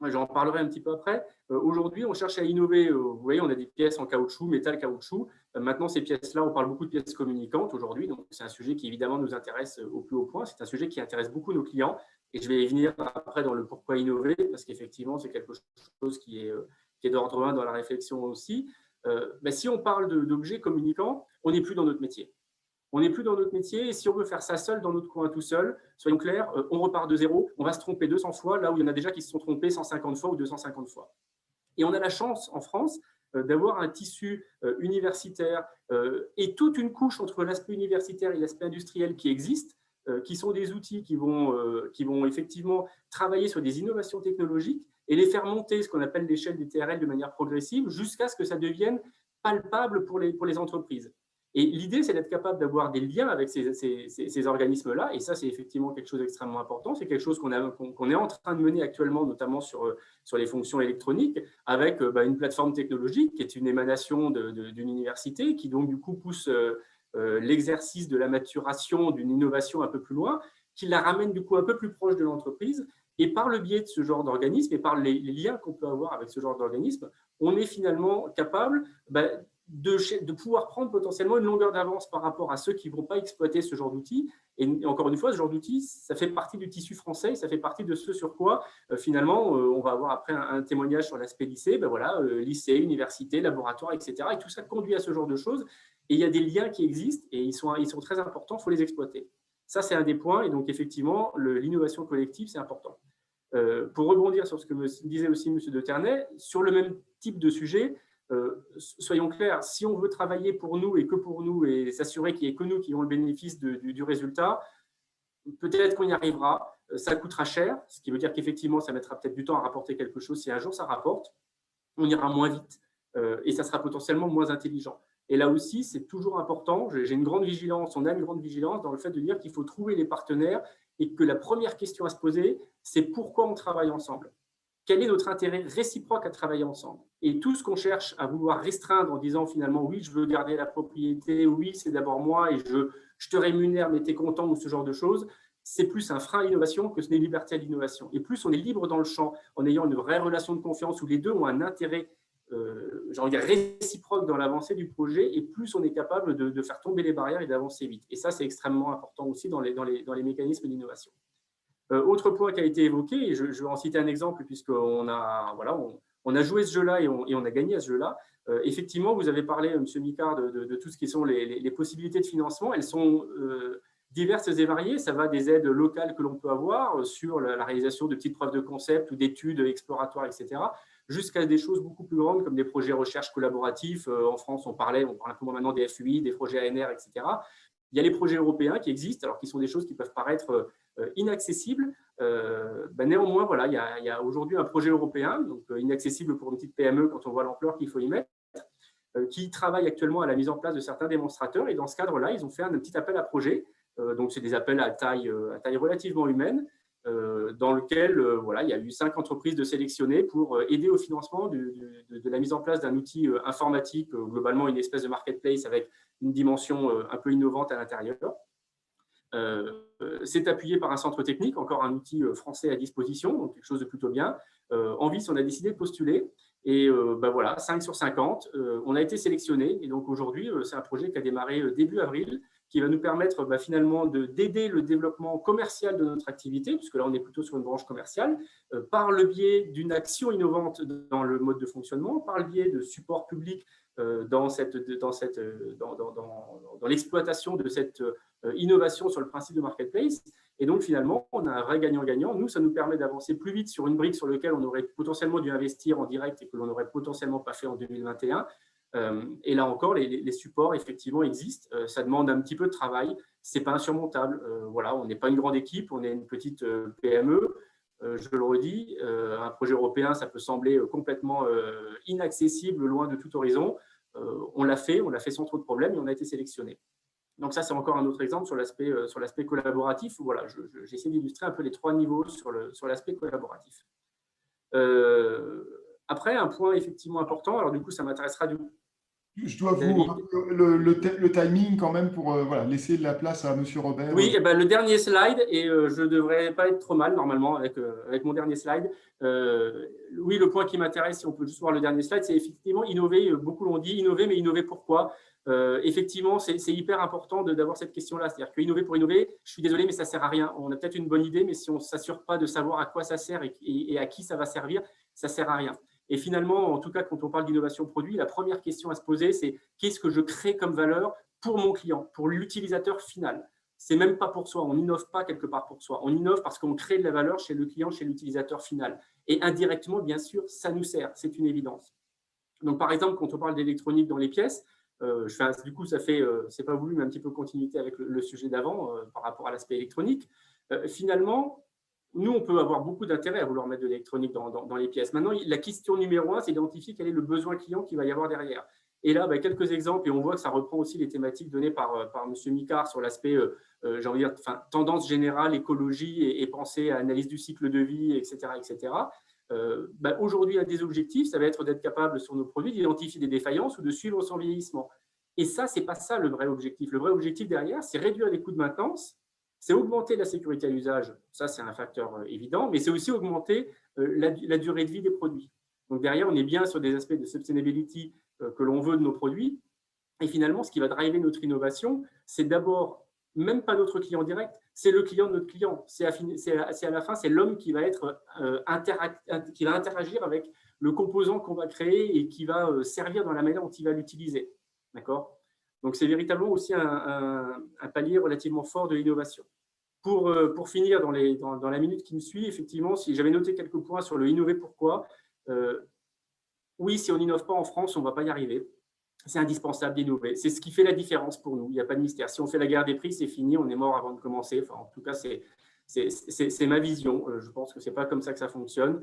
j'en parlerai un petit peu après. Aujourd'hui, on cherche à innover. Vous voyez, on a des pièces en caoutchouc, métal, caoutchouc. Maintenant, ces pièces-là, on parle beaucoup de pièces communicantes aujourd'hui. Donc, c'est un sujet qui, évidemment, nous intéresse au plus haut point. C'est un sujet qui intéresse beaucoup nos clients. Et je vais y venir après dans le pourquoi innover, parce qu'effectivement, c'est quelque chose qui est d'ordre 1 dans la réflexion aussi. Si on parle d'objets communicants, on n'est plus dans notre métier. On n'est plus dans notre métier, et si on veut faire ça seul dans notre coin tout seul, soyons clairs, on repart de zéro, on va se tromper 200 fois, là où il y en a déjà qui se sont trompés 150 fois ou 250 fois. Et on a la chance en France d'avoir un tissu universitaire et toute une couche entre l'aspect universitaire et l'aspect industriel qui existe, qui sont des outils qui vont effectivement travailler sur des innovations technologiques et les faire monter, ce qu'on appelle l'échelle des TRL de manière progressive, jusqu'à ce que ça devienne palpable pour les entreprises. Et l'idée, c'est d'être capable d'avoir des liens avec ces organismes-là. Et ça, c'est effectivement quelque chose d'extrêmement important. C'est quelque chose qu'on est en train de mener actuellement, notamment sur les fonctions électroniques, avec une plateforme technologique qui est une émanation d'une université, qui donc du coup pousse l'exercice de la maturation d'une innovation un peu plus loin, qui la ramène du coup un peu plus proche de l'entreprise. Et par le biais de ce genre d'organisme et par les liens qu'on peut avoir avec ce genre d'organisme, on est finalement capable de pouvoir prendre potentiellement une longueur d'avance par rapport à ceux qui ne vont pas exploiter ce genre d'outils. Et encore une fois, ce genre d'outils, ça fait partie du tissu français, ça fait partie de ce sur quoi, finalement, on va avoir après un témoignage sur l'aspect lycée, lycée, université, laboratoire, etc. Et tout ça conduit à ce genre de choses. Et il y a des liens qui existent et ils sont très importants, il faut les exploiter. Ça, c'est un des points. Et donc, effectivement, l'innovation collective, c'est important. Pour rebondir sur ce que me disait aussi M. de Ternay, sur le même type de sujet, soyons clairs, si on veut travailler pour nous et que pour nous et s'assurer qu'il n'y ait que nous qui avons le bénéfice du résultat, peut-être qu'on y arrivera, ça coûtera cher, ce qui veut dire qu'effectivement, ça mettra peut-être du temps à rapporter quelque chose. Si un jour ça rapporte, on ira moins vite et ça sera potentiellement moins intelligent. Et là aussi, c'est toujours important, j'ai une grande vigilance, on a une grande vigilance dans le fait de dire qu'il faut trouver les partenaires et que la première question à se poser, c'est pourquoi on travaille ensemble. Quel est notre intérêt réciproque à travailler ensemble? Et tout ce qu'on cherche à vouloir restreindre en disant finalement, oui, je veux garder la propriété, oui, c'est d'abord moi et je te rémunère, mais tu es content ou ce genre de choses, c'est plus un frein à l'innovation que ce n'est liberté à l'innovation. Et plus on est libre dans le champ en ayant une vraie relation de confiance où les deux ont un intérêt réciproque dans l'avancée du projet, et plus on est capable de faire tomber les barrières et d'avancer vite. Et ça, c'est extrêmement important aussi dans les mécanismes d'innovation. Autre point qui a été évoqué, et je vais en citer un exemple puisqu'on a joué ce jeu-là et on a gagné à ce jeu-là. Effectivement, vous avez parlé, M. Micard, de tout ce qui sont les possibilités de financement. Elles sont diverses et variées. Ça va des aides locales que l'on peut avoir sur la réalisation de petites preuves de concept ou d'études exploratoires, etc., jusqu'à des choses beaucoup plus grandes comme des projets recherche collaboratifs. En France, on parle un peu maintenant des FUI, des projets ANR, etc. Il y a les projets européens qui existent, alors qui sont des choses qui peuvent paraître inaccessibles. Néanmoins, voilà, il y a aujourd'hui un projet européen, donc inaccessible pour une petite PME quand on voit l'ampleur qu'il faut y mettre, qui travaille actuellement à la mise en place de certains démonstrateurs. Et dans ce cadre-là, ils ont fait un petit appel à projet. Donc, c'est des appels à taille relativement humaine, dans lequel il y a eu 5 entreprises de sélectionnées pour aider au financement de la mise en place d'un outil informatique, globalement une espèce de marketplace avec une dimension un peu innovante à l'intérieur. C'est appuyé par un centre technique, encore un outil français à disposition, donc quelque chose de plutôt bien. En Vice, on a décidé de postuler et 5 sur 50, on a été sélectionné. Et donc aujourd'hui, c'est un projet qui a démarré début avril, qui va nous permettre finalement d'aider le développement commercial de notre activité, puisque là, on est plutôt sur une branche commerciale, par le biais d'une action innovante dans le mode de fonctionnement, par le biais de support public dans l'exploitation de cette innovation sur le principe de marketplace. Et donc, finalement, on a un vrai gagnant-gagnant. Nous, ça nous permet d'avancer plus vite sur une brique sur laquelle on aurait potentiellement dû investir en direct et que l'on n'aurait potentiellement pas fait en 2021. Et là encore, les supports, effectivement, existent. Ça demande un petit peu de travail. Ce n'est pas insurmontable. On n'est pas une grande équipe, on est une petite PME. Je le redis, un projet européen, ça peut sembler complètement inaccessible, loin de tout horizon. On l'a fait sans trop de problèmes et on a été sélectionné. Donc ça, c'est encore un autre exemple sur l'aspect collaboratif. Voilà, j'essaie d'illustrer un peu les 3 niveaux sur l'aspect collaboratif. Après, un point effectivement important, alors du coup, ça m'intéressera du coup. Je dois vous le timing quand même pour laisser de la place à M. Robert. Oui, le dernier slide, et je ne devrais pas être trop mal normalement avec mon dernier slide. Oui, le point qui m'intéresse, si on peut juste voir le dernier slide, c'est effectivement innover. Beaucoup l'ont dit, innover, mais innover pourquoi? Effectivement, c'est hyper important d'avoir cette question-là. C'est-à-dire que innover pour innover, je suis désolé, mais ça ne sert à rien. On a peut-être une bonne idée, mais si on ne s'assure pas de savoir à quoi ça sert et à qui ça va servir, ça ne sert à rien. Et finalement, en tout cas, quand on parle d'innovation produit, la première question à se poser, c'est qu'est-ce que je crée comme valeur pour mon client, pour l'utilisateur final? C'est même pas pour soi, on n'innove pas quelque part pour soi. On innove parce qu'on crée de la valeur chez le client, chez l'utilisateur final. Et indirectement, bien sûr, ça nous sert, c'est une évidence. Donc, par exemple, quand on parle d'électronique dans les pièces, du coup, c'est pas voulu, mais un petit peu continuité avec le sujet d'avant par rapport à l'aspect électronique. Finalement, nous, on peut avoir beaucoup d'intérêt à vouloir mettre de l'électronique dans les pièces. Maintenant, la question numéro 1, c'est d'identifier quel est le besoin client qu'il va y avoir derrière. Et là, quelques exemples, et on voit que ça reprend aussi les thématiques données par M. Micard sur l'aspect, j'ai envie de dire, tendance générale, écologie et pensée à analyse du cycle de vie, etc. etc. Aujourd'hui, un des objectifs, ça va être d'être capable sur nos produits d'identifier des défaillances ou de suivre son vieillissement. Et ça, ce n'est pas ça le vrai objectif. Le vrai objectif derrière, c'est réduire les coûts de maintenance, c'est augmenter la sécurité à l'usage. Ça, c'est un facteur évident, mais c'est aussi augmenter la durée de vie des produits. Donc derrière, on est bien sur des aspects de sustainability que l'on veut de nos produits. Et finalement, ce qui va driver notre innovation, c'est d'abord même pas notre client direct, c'est le client de notre client. C'est à la fin, c'est l'homme qui va qui va interagir avec le composant qu'on va créer et qui va servir dans la manière dont il va l'utiliser. D'accord ? Donc, c'est véritablement aussi un palier relativement fort de l'innovation. Pour finir, dans la minute qui me suit, effectivement, si j'avais noté quelques points sur le innover pourquoi, oui, si on n'innove pas en France, on ne va pas y arriver. C'est indispensable d'innover. C'est ce qui fait la différence pour nous. Il n'y a pas de mystère. Si on fait la guerre des prix, c'est fini, on est mort avant de commencer. Enfin, en tout cas, c'est ma vision. Je pense que ce n'est pas comme ça que ça fonctionne.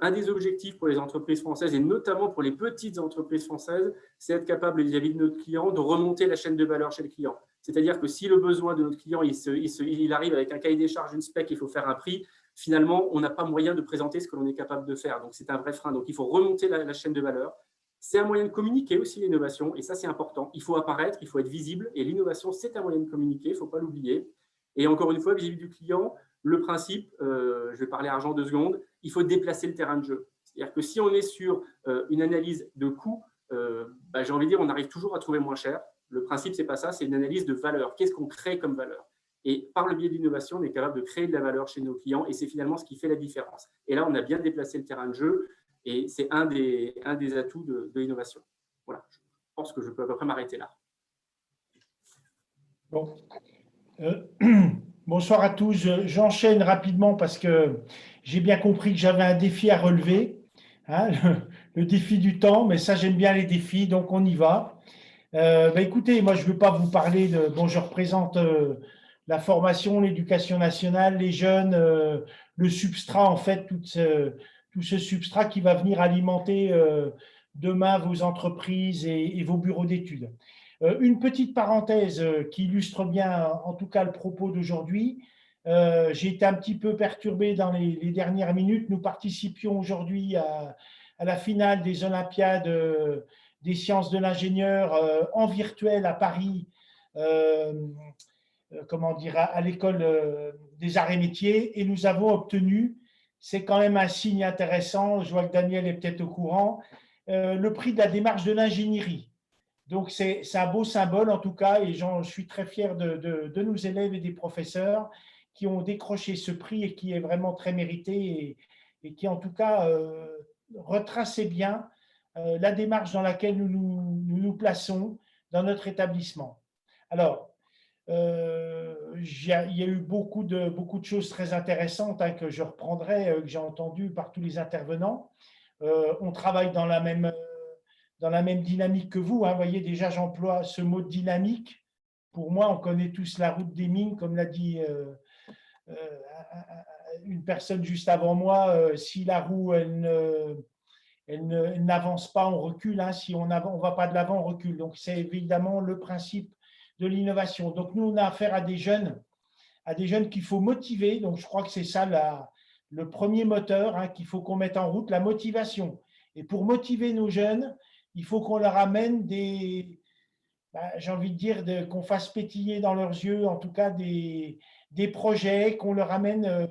Un des objectifs pour les entreprises françaises, et notamment pour les petites entreprises françaises, c'est être capable vis-à-vis de notre client de remonter la chaîne de valeur chez le client. C'est-à-dire que si le besoin de notre client, il arrive avec un cahier des charges, une spec, il faut faire un prix, finalement, on n'a pas moyen de présenter ce que l'on est capable de faire. Donc, c'est un vrai frein. Donc, il faut remonter la chaîne de valeur. C'est un moyen de communiquer aussi l'innovation, et ça, c'est important. Il faut apparaître, il faut être visible, et l'innovation, c'est un moyen de communiquer, il ne faut pas l'oublier. Et encore une fois, vis-à-vis du client, le principe, je vais parler argent 2 secondes, il faut déplacer le terrain de jeu. C'est-à-dire que si on est sur une analyse de coût, j'ai envie de dire, on arrive toujours à trouver moins cher. Le principe, ce n'est pas ça, c'est une analyse de valeur. Qu'est-ce qu'on crée comme valeur ? Et par le biais de l'innovation, on est capable de créer de la valeur chez nos clients, et c'est finalement ce qui fait la différence. Et là, on a bien déplacé le terrain de jeu, et c'est un des atouts de l'innovation. Voilà, je pense que je peux à peu près m'arrêter là. Bon. Bonsoir à tous. J'enchaîne rapidement parce que j'ai bien compris que j'avais un défi à relever, hein, le défi du temps, mais ça, j'aime bien les défis, donc on y va. Écoutez, moi, je ne veux pas vous parler de… Bon, je représente la formation, l'éducation nationale, les jeunes, le substrat, en fait, tout ce substrat qui va venir alimenter demain vos entreprises et vos bureaux d'études. Une petite parenthèse qui illustre bien, en tout cas, le propos d'aujourd'hui. J'ai été un petit peu perturbé dans les dernières minutes. Nous participions aujourd'hui à la finale des Olympiades des sciences de l'ingénieur en virtuel à Paris, à l'école des arts et métiers, et nous avons obtenu, c'est quand même un signe intéressant, je vois que Daniel est peut-être au courant, le prix de la démarche de l'ingénierie. Donc, c'est un beau symbole en tout cas, et je suis très fier de nos élèves et des professeurs qui ont décroché ce prix et qui est vraiment très mérité et qui en tout cas retraçait bien la démarche dans laquelle nous plaçons dans notre établissement. Alors, il y a eu beaucoup de choses très intéressantes que je reprendrai, que j'ai entendues par tous les intervenants. On travaille dans la même dynamique que vous. Vous voyez, déjà, j'emploie ce mot dynamique. Pour moi, on connaît tous la route des mines, comme l'a dit une personne juste avant moi. Si la roue, elle n'avance pas, on recule. Si on ne va pas de l'avant, on recule. Donc, c'est évidemment le principe de l'innovation. Donc, nous, on a affaire à des jeunes qu'il faut motiver. Donc, je crois que c'est ça le premier moteur qu'il faut qu'on mette en route, la motivation. Et pour motiver nos jeunes, il faut qu'on leur amène j'ai envie de dire, qu'on fasse pétiller dans leurs yeux, en tout cas, des projets, qu'on leur amène,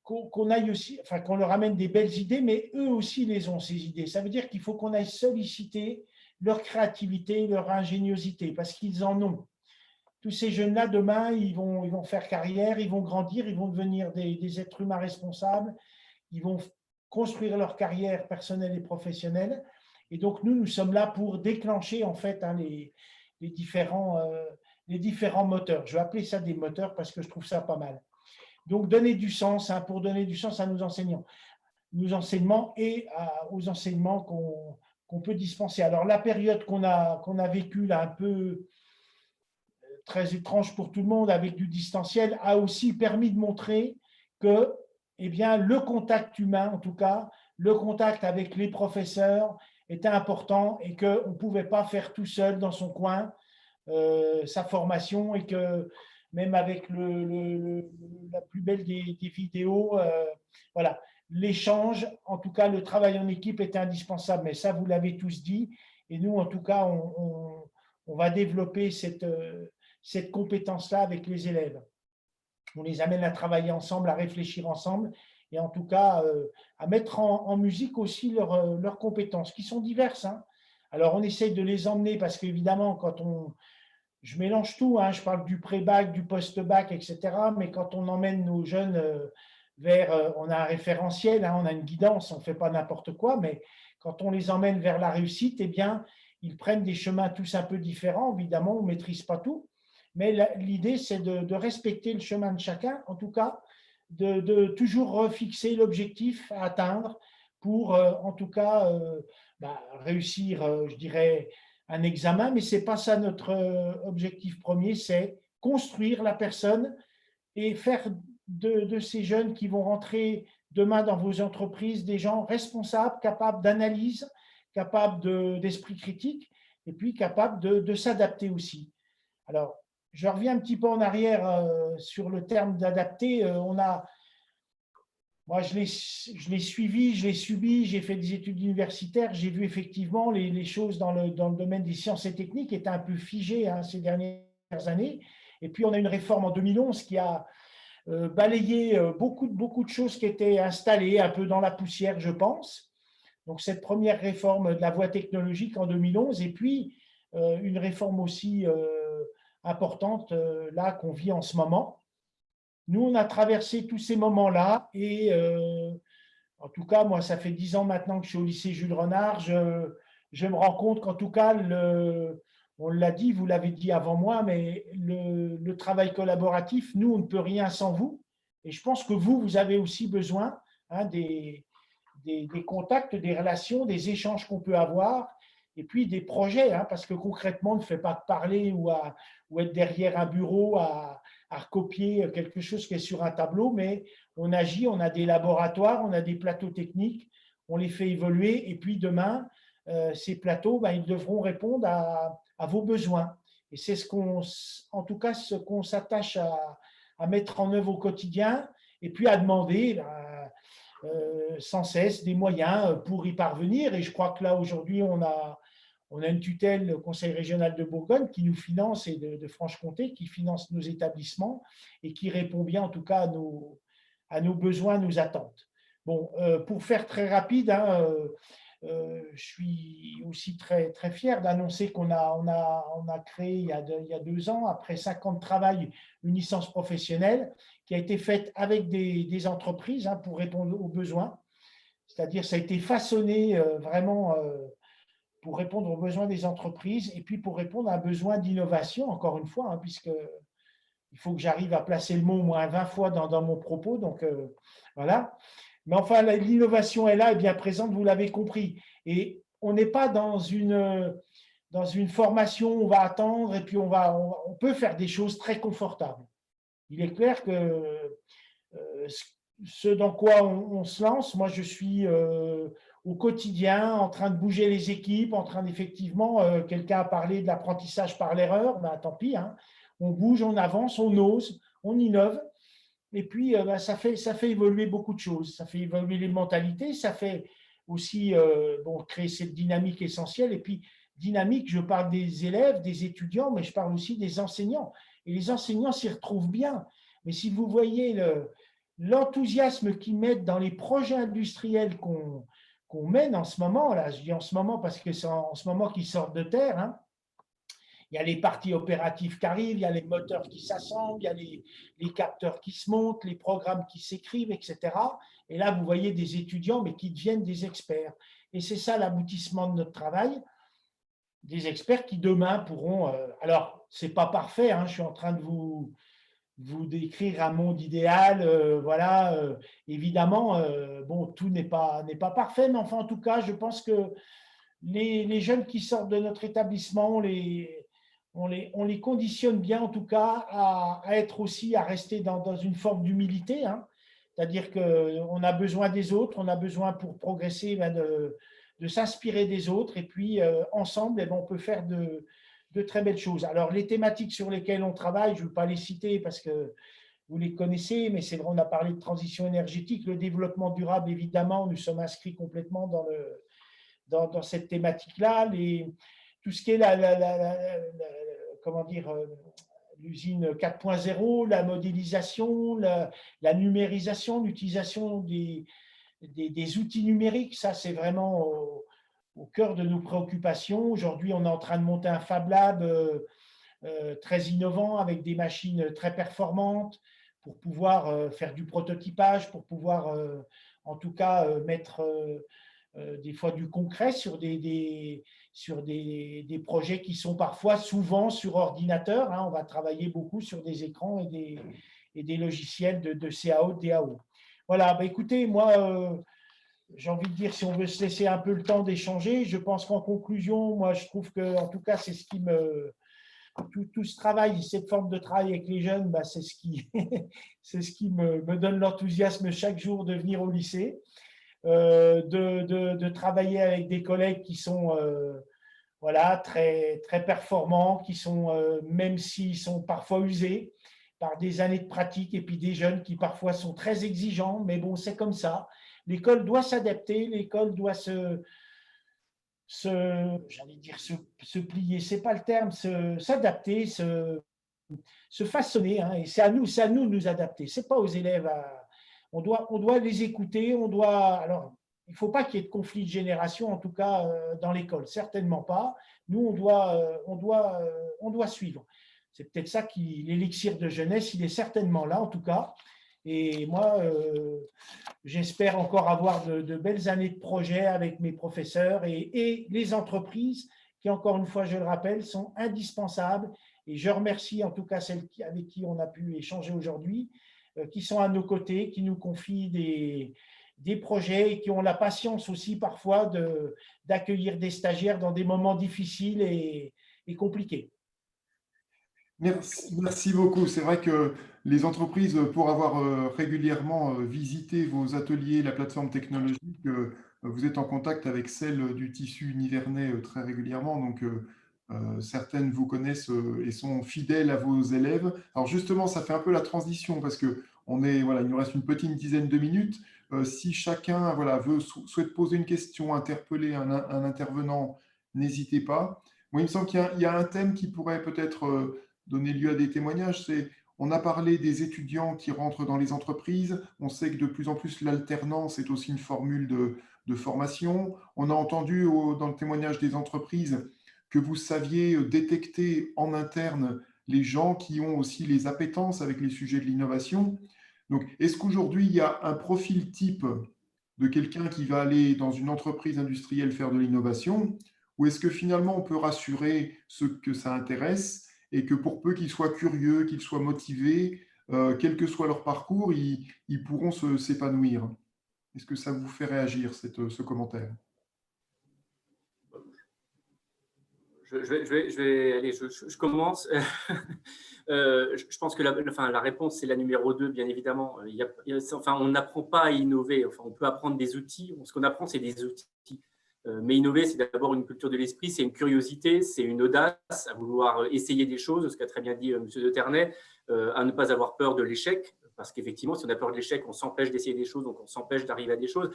qu'on aille aussi, qu'on leur amène des belles idées, mais eux aussi les ont, ces idées. Ça veut dire qu'il faut qu'on aille solliciter leur créativité, leur ingéniosité, parce qu'ils en ont. Tous ces jeunes-là, demain, ils vont faire carrière, ils vont grandir, ils vont devenir des êtres humains responsables, ils vont construire leur carrière personnelle et professionnelle. Et donc, nous sommes là pour déclencher, en fait, les différents moteurs. Je vais appeler ça des moteurs parce que je trouve ça pas mal. Donc, donner du sens, pour donner du sens à nos enseignements et aux enseignements qu'on peut dispenser. Alors, la période qu'on a vécue, là, un peu très étrange pour tout le monde, avec du distanciel, a aussi permis de montrer que le contact humain, en tout cas, le contact avec les professeurs, était important et qu'on ne pouvait pas faire tout seul dans son coin sa formation, et que même avec la plus belle des vidéos, voilà, l'échange, en tout cas le travail en équipe était indispensable, mais ça vous l'avez tous dit, et nous en tout cas on va développer cette compétence-là avec les élèves. On les amène à travailler ensemble, à réfléchir ensemble, et en tout cas à mettre en musique aussi leurs compétences, qui sont diverses, hein. Alors on essaye de les emmener, parce qu'évidemment je mélange tout, hein, je parle du pré-bac, du post-bac, etc. Mais quand on emmène nos jeunes on a un référentiel, hein, on a une guidance, on ne fait pas n'importe quoi, mais quand on les emmène vers la réussite, eh bien, ils prennent des chemins tous un peu différents. Évidemment, on ne maîtrise pas tout, mais l'idée, c'est de respecter le chemin de chacun, en tout cas, de toujours refixer l'objectif à atteindre pour, en tout cas, réussir, je dirais, un examen, mais ce n'est pas ça notre objectif premier, c'est construire la personne et faire de ces jeunes qui vont rentrer demain dans vos entreprises des gens responsables, capables d'analyse, capables d'esprit critique, et puis capables de s'adapter aussi. Alors, je reviens un petit peu en arrière sur le terme d'adapter. Moi, je l'ai suivi, je l'ai subi, j'ai fait des études universitaires, j'ai vu effectivement les choses dans le domaine des sciences et techniques étaient un peu figées, hein, ces dernières années. Et puis, on a une réforme en 2011 qui a balayé beaucoup de choses qui étaient installées un peu dans la poussière, je pense. Donc, cette première réforme de la voie technologique en 2011, et puis une réforme aussi importante là qu'on vit en ce moment. Nous, on a traversé tous ces moments-là, et en tout cas, moi, ça fait 10 ans maintenant que je suis au lycée Jules Renard. Je me rends compte qu'en tout cas, on l'a dit, vous l'avez dit avant moi, mais le travail collaboratif, nous, on ne peut rien sans vous. Et je pense que vous avez aussi besoin, hein, des contacts, des relations, des échanges qu'on peut avoir, et puis des projets, hein, parce que concrètement, on ne fait pas parler ou être derrière un bureau à recopier quelque chose qui est sur un tableau, mais on agit, on a des laboratoires, on a des plateaux techniques, on les fait évoluer, et puis demain, ces plateaux, ils devront répondre à vos besoins. Et c'est en tout cas, ce qu'on s'attache à mettre en œuvre au quotidien, et puis à demander sans cesse des moyens pour y parvenir. Et je crois que là, aujourd'hui, on a une tutelle, le Conseil régional de Bourgogne, qui nous finance, et de Franche-Comté, qui finance nos établissements et qui répond bien, en tout cas, à nos besoins, nos attentes. Bon, pour faire très rapide, hein, je suis aussi très, très fier d'annoncer qu'on a créé il y a 2 ans, après 5 ans de travail, une licence professionnelle qui a été faite avec des entreprises, hein, pour répondre aux besoins. C'est-à-dire, ça a été façonné vraiment pour répondre aux besoins des entreprises, et puis pour répondre à un besoin d'innovation, encore une fois, hein, puisqu'il faut que j'arrive à placer le mot au moins 20 fois dans mon propos. Donc, voilà. Mais enfin, l'innovation est là et bien présente, vous l'avez compris. Et on n'est pas dans une formation où on va attendre et puis on peut faire des choses très confortables. Il est clair que ce dans quoi on se lance, moi je suis au quotidien en train de bouger les équipes, en train d'effectivement, quelqu'un a parlé de l'apprentissage par l'erreur, tant pis, hein, on bouge, on avance, on ose, on innove. Et puis, ça fait évoluer beaucoup de choses. Ça fait évoluer les mentalités, ça fait aussi créer cette dynamique essentielle. Et puis, dynamique, je parle des élèves, des étudiants, mais je parle aussi des enseignants. Et les enseignants s'y retrouvent bien. Mais si vous voyez l'enthousiasme qu'ils mettent dans les projets industriels qu'on mène en ce moment, là, je dis en ce moment parce que c'est en ce moment qu'ils sortent de terre, hein. Il y a les parties opératives qui arrivent, il y a les moteurs qui s'assemblent, il y a les capteurs qui se montent, les programmes qui s'écrivent, etc. Et là, vous voyez des étudiants, mais qui deviennent des experts. Et c'est ça l'aboutissement de notre travail, des experts qui demain pourront… alors, ce n'est pas parfait, hein, je suis en train de vous décrire un monde idéal, voilà. Évidemment, tout n'est pas parfait, mais enfin, en tout cas, je pense que les jeunes qui sortent de notre établissement, on les conditionne bien, en tout cas, à rester dans une forme d'humilité, hein. C'est-à-dire qu'on a besoin des autres, on a besoin pour progresser s'inspirer des autres, et puis ensemble, on peut faire de très belles choses. Alors, les thématiques sur lesquelles on travaille, je ne vais pas les citer parce que vous les connaissez, mais c'est vrai, on a parlé de transition énergétique, le développement durable, évidemment, nous sommes inscrits complètement dans cette thématique-là. Tout ce qui est comment dire, l'usine 4.0, la modélisation, la numérisation, l'utilisation des outils numériques, ça c'est vraiment au cœur de nos préoccupations. Aujourd'hui, on est en train de monter un Fab Lab très innovant avec des machines très performantes pour pouvoir faire du prototypage, pour pouvoir en tout cas mettre des fois du concret sur des projets qui sont parfois souvent sur ordinateur. On va travailler beaucoup sur des écrans et des logiciels de CAO, DAO. Voilà, écoutez, moi, j'ai envie de dire, si on veut se laisser un peu le temps d'échanger, je pense qu'en conclusion, moi, je trouve que, en tout cas, c'est ce qui me… Tout ce travail, cette forme de travail avec les jeunes, c'est ce qui, c'est ce qui me donne l'enthousiasme chaque jour de venir au lycée, de travailler avec des collègues qui sont voilà, très, très performants, qui sont, même s'ils sont parfois usés par des années de pratique, et puis des jeunes qui parfois sont très exigeants, mais bon, c'est comme ça. L'école doit s'adapter, l'école doit j'allais dire se plier, c'est pas le terme, s'adapter, se façonner, et c'est à nous de nous adapter. C'est pas aux élèves on doit les écouter, alors il ne faut pas qu'il y ait de conflit de génération, en tout cas dans l'école, certainement pas. Nous, on doit suivre. C'est peut-être ça l'élixir de jeunesse, il est certainement là, en tout cas. Et moi, j'espère encore avoir de belles années de projet avec mes professeurs et les entreprises qui, encore une fois, je le rappelle, sont indispensables. Et je remercie en tout cas celles avec qui on a pu échanger aujourd'hui, qui sont à nos côtés, qui nous confient des projets et qui ont la patience aussi parfois d'accueillir des stagiaires dans des moments difficiles et compliqués. Merci beaucoup. C'est vrai que les entreprises, pour avoir régulièrement visité vos ateliers, la plateforme technologique, vous êtes en contact avec celles du tissu nivernais très régulièrement. Donc, certaines vous connaissent et sont fidèles à vos élèves. Alors justement, ça fait un peu la transition parce que voilà, il nous reste une petite dizaine de minutes. Si chacun voilà, souhaite poser une question, interpeller un intervenant, n'hésitez pas. Moi, il me semble qu'il y a un thème qui pourrait peut-être donner lieu à des témoignages. On a parlé des étudiants qui rentrent dans les entreprises. On sait que de plus en plus, l'alternance est aussi une formule de formation. On a entendu dans le témoignage des entreprises que vous saviez détecter en interne les gens qui ont aussi les appétences avec les sujets de l'innovation. Donc, est-ce qu'aujourd'hui, il y a un profil type de quelqu'un qui va aller dans une entreprise industrielle faire de l'innovation, ou est-ce que finalement, on peut rassurer ceux que ça intéresse et que pour peu qu'ils soient curieux, qu'ils soient motivés, quel que soit leur parcours, ils pourront s'épanouir? Est-ce que ça vous fait réagir, ce commentaire? Je commence. Je pense que la réponse, c'est la numéro 2, bien évidemment. On n'apprend pas à innover. Enfin, on peut apprendre des outils. Ce qu'on apprend, c'est des outils. Mais innover, c'est d'abord une culture de l'esprit, c'est une curiosité, c'est une audace à vouloir essayer des choses, ce qu'a très bien dit M. de Ternay, à ne pas avoir peur de l'échec, parce qu'effectivement, si on a peur de l'échec, on s'empêche d'essayer des choses, donc on s'empêche d'arriver à des choses.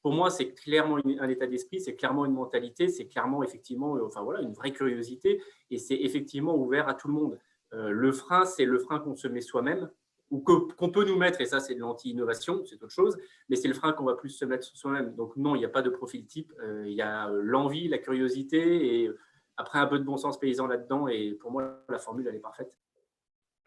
Pour moi, c'est clairement un état d'esprit, c'est clairement une mentalité, c'est clairement effectivement une vraie curiosité, et c'est effectivement ouvert à tout le monde. Le frein, c'est le frein qu'on se met soi-même, ou qu'on peut nous mettre, et ça c'est de l'anti-innovation, c'est autre chose, mais c'est le frein qu'on va plus se mettre sur soi-même. Donc non, il n'y a pas de profil type, il y a l'envie, la curiosité, et après un peu de bon sens paysan là-dedans, et pour moi, la formule, elle est parfaite.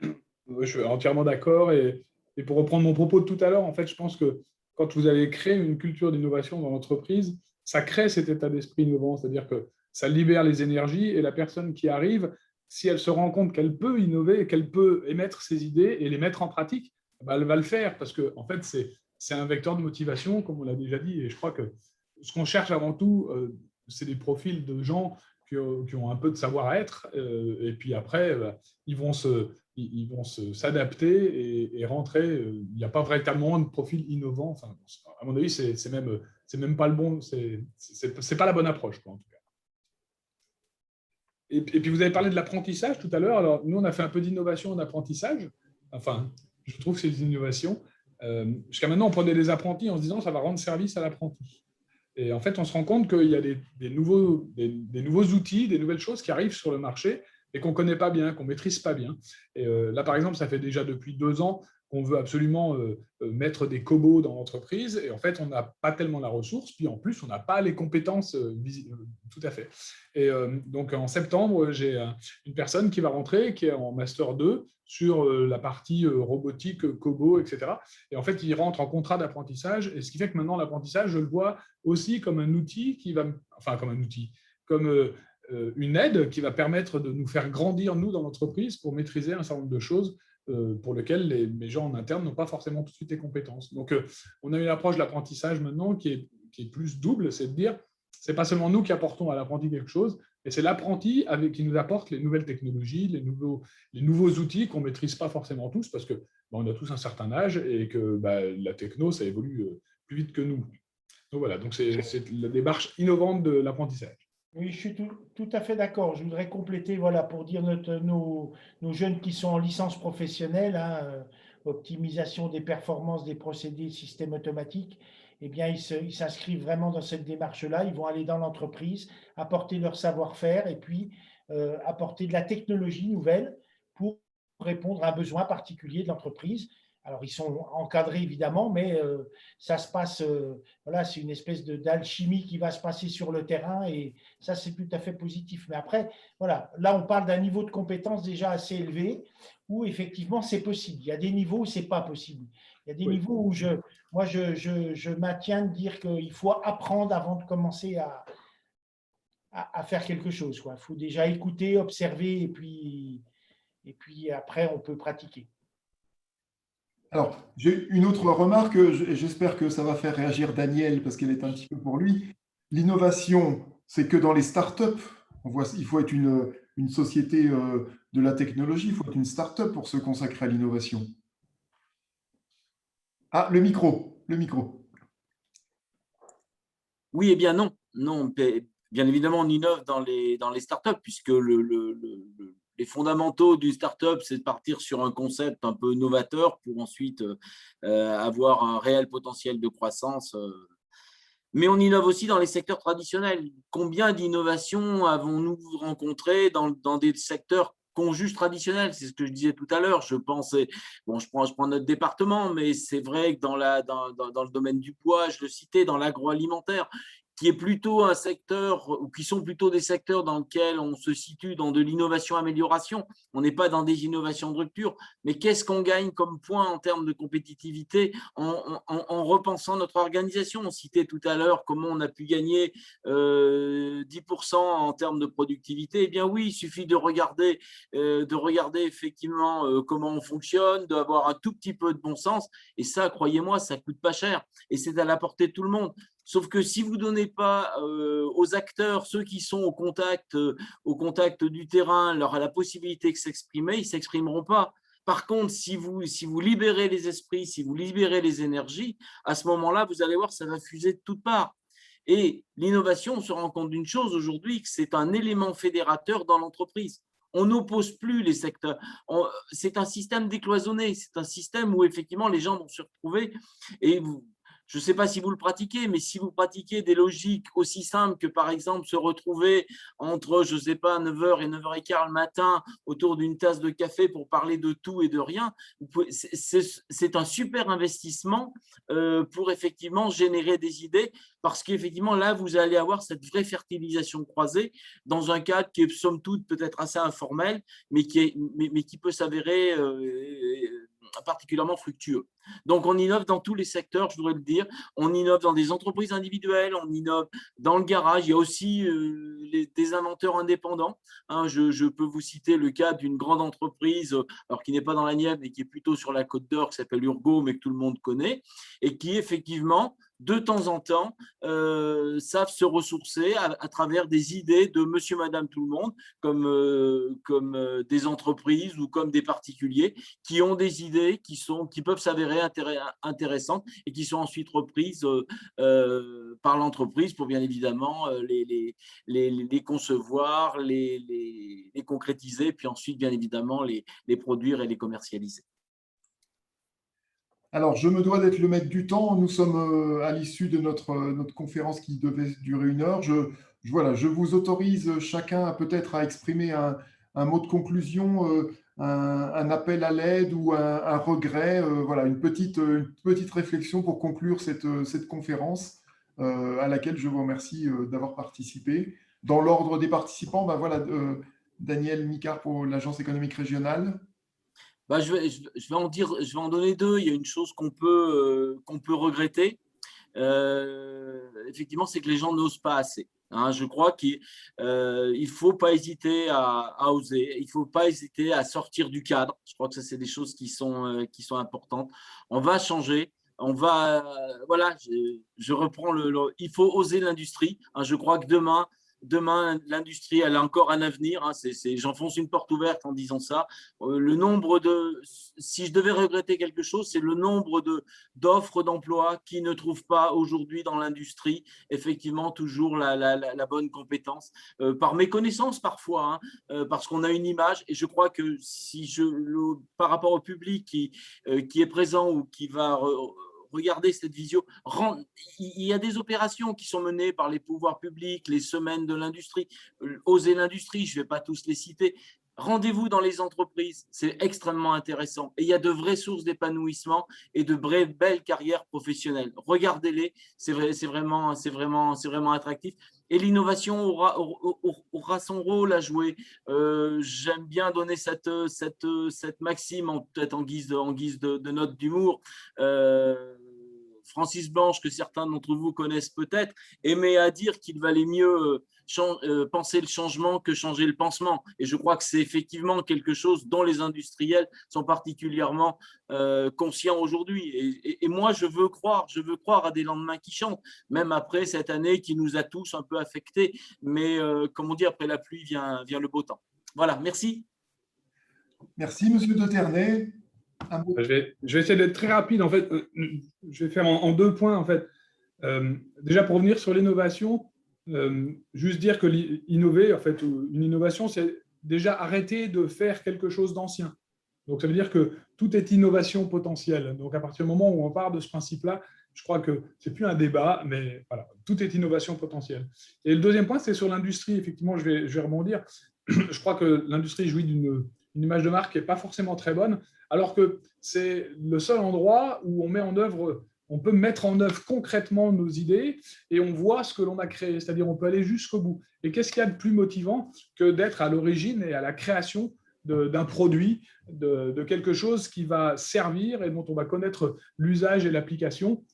Je suis entièrement d'accord, et pour reprendre mon propos de tout à l'heure, en fait, je pense que quand vous avez créé une culture d'innovation dans l'entreprise, ça crée cet état d'esprit innovant, c'est-à-dire que ça libère les énergies, et la personne qui arrive, si elle se rend compte qu'elle peut innover, qu'elle peut émettre ses idées et les mettre en pratique, elle va le faire parce que en fait, c'est un vecteur de motivation, comme on l'a déjà dit. Et je crois que ce qu'on cherche avant tout, c'est des profils de gens qui ont un peu de savoir-être, et puis après, ils vont s'adapter et rentrer. Il n'y a pas véritablement de profil innovant. Enfin, à mon avis, c'est même pas le bon, c'est pas la bonne approche, quoi, en tout cas. Et puis, vous avez parlé de l'apprentissage tout à l'heure. Alors, nous, on a fait un peu d'innovation en apprentissage. Enfin, je trouve que c'est des innovations. Jusqu'à maintenant, on prenait des apprentis en se disant ça va rendre service à l'apprenti. Et en fait, on se rend compte qu'il y a des nouveaux outils, des nouvelles choses qui arrivent sur le marché et qu'on ne connaît pas bien, qu'on ne maîtrise pas bien. Et là, par exemple, ça fait déjà depuis 2 ans qu'on veut absolument mettre des cobots dans l'entreprise. Et en fait, on n'a pas tellement la ressource. Puis en plus, on n'a pas les compétences tout à fait. Et donc, en septembre, j'ai une personne qui va rentrer, qui est en Master 2 sur la partie robotique, cobot, etc. Et en fait, il rentre en contrat d'apprentissage. Et ce qui fait que maintenant, l'apprentissage, je le vois aussi comme un outil comme une aide qui va permettre de nous faire grandir, nous, dans l'entreprise, pour maîtriser un certain nombre de choses pour lesquelles les gens en interne n'ont pas forcément tout de suite les compétences. Donc, on a une approche de l'apprentissage maintenant qui est plus double, c'est de dire, c'est pas seulement nous qui apportons à l'apprenti quelque chose, mais c'est l'apprenti qui nous apporte les nouvelles technologies, les nouveaux outils qu'on ne maîtrise pas forcément tous, parce que on a tous un certain âge et que la techno, ça évolue plus vite que nous. Donc voilà, donc c'est la démarche innovante de l'apprentissage. Oui, je suis tout à fait d'accord. Je voudrais compléter, voilà, pour dire nos jeunes qui sont en licence professionnelle, optimisation des performances des procédés, systèmes automatiques, eh bien, ils s'inscrivent vraiment dans cette démarche-là. Ils vont aller dans l'entreprise, apporter leur savoir-faire et puis apporter de la technologie nouvelle pour répondre à un besoin particulier de l'entreprise. Alors, ils sont encadrés, évidemment, mais ça se passe, voilà, c'est une espèce d'alchimie qui va se passer sur le terrain et ça, c'est tout à fait positif. Mais après, voilà, là, on parle d'un niveau de compétence déjà assez élevé où, effectivement, c'est possible. Il y a des niveaux où ce n'est pas possible. Il y a des niveaux où je maintiens de dire qu'il faut apprendre avant de commencer à faire quelque chose, quoi. Il faut déjà écouter, observer et puis après, on peut pratiquer. Alors, j'ai une autre remarque, j'espère que ça va faire réagir Daniel parce qu'elle est un petit peu pour lui. L'innovation, c'est que dans les startups, il faut être une société de la technologie, il faut être une startup pour se consacrer à l'innovation. Ah, le micro. Oui, eh bien non. Non, bien évidemment, on innove dans les startups puisque les fondamentaux d'une startup, c'est de partir sur un concept un peu novateur pour ensuite avoir un réel potentiel de croissance. Mais on innove aussi dans les secteurs traditionnels. Combien d'innovations avons-nous rencontrées dans des secteurs qu'on juge traditionnels? C'est ce que je disais tout à l'heure. Je prends notre département, mais c'est vrai que dans le domaine du bois, je le citais, dans l'agroalimentaire, qui est plutôt un secteur, ou qui sont plutôt des secteurs dans lesquels on se situe dans de l'innovation-amélioration. On n'est pas dans des innovations de rupture, mais qu'est-ce qu'on gagne comme point en termes de compétitivité en repensant notre organisation? On citait tout à l'heure comment on a pu gagner 10% en termes de productivité. Eh bien oui, il suffit de regarder effectivement comment on fonctionne, d'avoir un tout petit peu de bon sens, et ça, croyez-moi, ça ne coûte pas cher, et c'est à la portée de tout le monde. Sauf que si vous ne donnez pas aux acteurs, ceux qui sont au contact du terrain, leur la possibilité de s'exprimer, ils ne s'exprimeront pas. Par contre, si vous libérez les esprits, si vous libérez les énergies, à ce moment-là, vous allez voir, ça va fuser de toutes parts. Et l'innovation, on se rend compte d'une chose aujourd'hui, que c'est un élément fédérateur dans l'entreprise. On n'oppose plus les secteurs. C'est un système décloisonné. C'est un système où effectivement les gens vont se retrouver et je ne sais pas si vous le pratiquez, mais si vous pratiquez des logiques aussi simples que, par exemple, se retrouver entre, je ne sais pas, 9h et 9h15 le matin autour d'une tasse de café pour parler de tout et de rien, c'est un super investissement pour effectivement générer des idées, parce qu'effectivement, là, vous allez avoir cette vraie fertilisation croisée dans un cadre qui est, somme toute, peut-être assez informel, mais qui peut s'avérer particulièrement fructueux. Donc, on innove dans tous les secteurs, je voudrais le dire. On innove dans des entreprises individuelles, on innove dans le garage. Il y a aussi des inventeurs indépendants. Hein, je peux vous citer le cas d'une grande entreprise, alors qui n'est pas dans la Nièvre, mais qui est plutôt sur la Côte d'Or, qui s'appelle Urgo, mais que tout le monde connaît, et qui effectivement, de temps en temps, savent se ressourcer à travers des idées de monsieur, madame, tout le monde, comme des entreprises ou comme des particuliers qui ont des idées qui peuvent s'avérer intéressantes et qui sont ensuite reprises par l'entreprise pour bien évidemment les concevoir, les concrétiser, puis ensuite bien évidemment les produire et les commercialiser. Alors, je me dois d'être le maître du temps. Nous sommes à l'issue de notre conférence qui devait durer 1 heure. Voilà, je vous autorise chacun peut-être à exprimer un mot de conclusion, un appel à l'aide ou un regret, voilà, une petite réflexion pour conclure cette conférence à laquelle je vous remercie d'avoir participé. Dans l'ordre des participants, ben voilà, Daniel Micard pour l'Agence économique régionale. Bah, je vais en donner 2. Il y a une chose qu'on peut regretter. Effectivement, c'est que les gens n'osent pas assez. Hein, je crois qu'il ne faut pas hésiter à oser. Il ne faut pas hésiter à sortir du cadre. Je crois que ça, c'est des choses qui sont importantes. On va changer. Voilà, je reprends il faut oser l'industrie. Hein, je crois que demain, l'industrie, elle a encore un avenir. Hein, j'enfonce une porte ouverte en disant ça. Si je devais regretter quelque chose, c'est le nombre d'offres d'emploi qui ne trouvent pas aujourd'hui dans l'industrie effectivement toujours la bonne compétence, par méconnaissance parfois, hein, parce qu'on a une image. Et je crois que par rapport au public qui est présent ou qui va regarder cette visio, il y a des opérations qui sont menées par les pouvoirs publics, les semaines de l'industrie, Oser l'industrie, je ne vais pas tous les citer. Rendez-vous dans les entreprises, c'est extrêmement intéressant. Et il y a de vraies sources d'épanouissement et de belles carrières professionnelles. Regardez-les, c'est vraiment attractif. Et l'innovation aura son rôle à jouer. J'aime bien donner cette maxime, peut-être en guise de note d'humour. Francis Blanche, que certains d'entre vous connaissent peut-être, aimait à dire qu'il valait mieux penser le changement que changer le pansement. Et je crois que c'est effectivement quelque chose dont les industriels sont particulièrement conscients aujourd'hui. Et moi, je veux croire à des lendemains qui chantent, même après cette année qui nous a tous un peu affectés. Mais comme on dit, après la pluie vient le beau temps. Voilà, merci. Merci, Monsieur de Ternay. Je vais essayer d'être très rapide. En fait, je vais faire en 2 points. En fait, déjà pour revenir sur l'innovation, juste dire que innover, en fait, une innovation, c'est déjà arrêter de faire quelque chose d'ancien. Donc, ça veut dire que tout est innovation potentielle. Donc, à partir du moment où on part de ce principe-là, je crois que c'est plus un débat, mais voilà, tout est innovation potentielle. Et le deuxième point, c'est sur l'industrie. Effectivement, je vais rebondir. Je crois que l'industrie jouit d'une image de marque qui n'est pas forcément très bonne, alors que c'est le seul endroit où on peut mettre en œuvre concrètement nos idées et on voit ce que l'on a créé, c'est-à-dire on peut aller jusqu'au bout. Et qu'est-ce qu'il y a de plus motivant que d'être à l'origine et à la création d'un produit, de quelque chose qui va servir et dont on va connaître l'usage et l'application?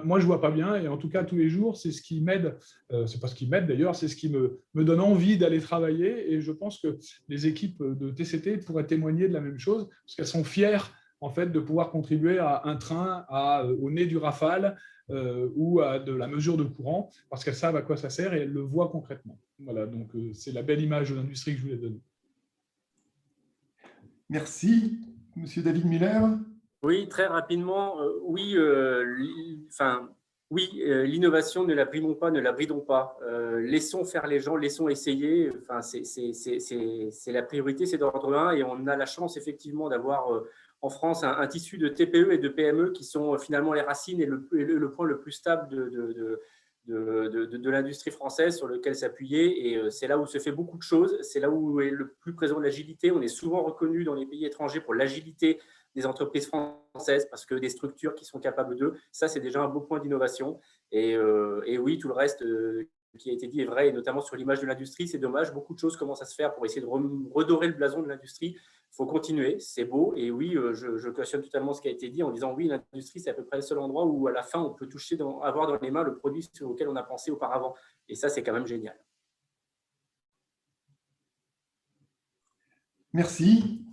Moi, je ne vois pas bien, et en tout cas, tous les jours, c'est ce qui m'aide, c'est pas ce qui m'aide d'ailleurs, c'est ce qui me donne envie d'aller travailler, et je pense que les équipes de TCT pourraient témoigner de la même chose, parce qu'elles sont fières en fait, de pouvoir contribuer à un train, au nez du rafale ou à de la mesure de courant, parce qu'elles savent à quoi ça sert et elles le voient concrètement. Voilà, donc c'est la belle image de l'industrie que je voulais donner. Merci. Monsieur David Miller. Oui, très rapidement, l'innovation, ne la brimons pas, ne la bridons pas. Laissons faire les gens, laissons essayer. Enfin, c'est la priorité, c'est d'ordre 1, et on a la chance effectivement d'avoir en France un tissu de TPE et de PME qui sont finalement les racines et le point le plus stable de l'industrie française sur lequel s'appuyer, et c'est là où se fait beaucoup de choses, c'est là où est le plus présent l'agilité. On est souvent reconnu dans les pays étrangers pour l'agilité des entreprises françaises, parce que des structures qui sont capables d'eux, ça c'est déjà un beau point d'innovation. Et oui, tout le reste qui a été dit est vrai, et notamment sur l'image de l'industrie, c'est dommage, beaucoup de choses commencent à se faire pour essayer de redorer le blason de l'industrie, faut continuer, c'est beau. Et oui, je cautionne totalement ce qui a été dit en disant oui, l'industrie, c'est à peu près le seul endroit où à la fin, on peut toucher, avoir dans les mains le produit auquel on a pensé auparavant. Et ça, c'est quand même génial. Merci.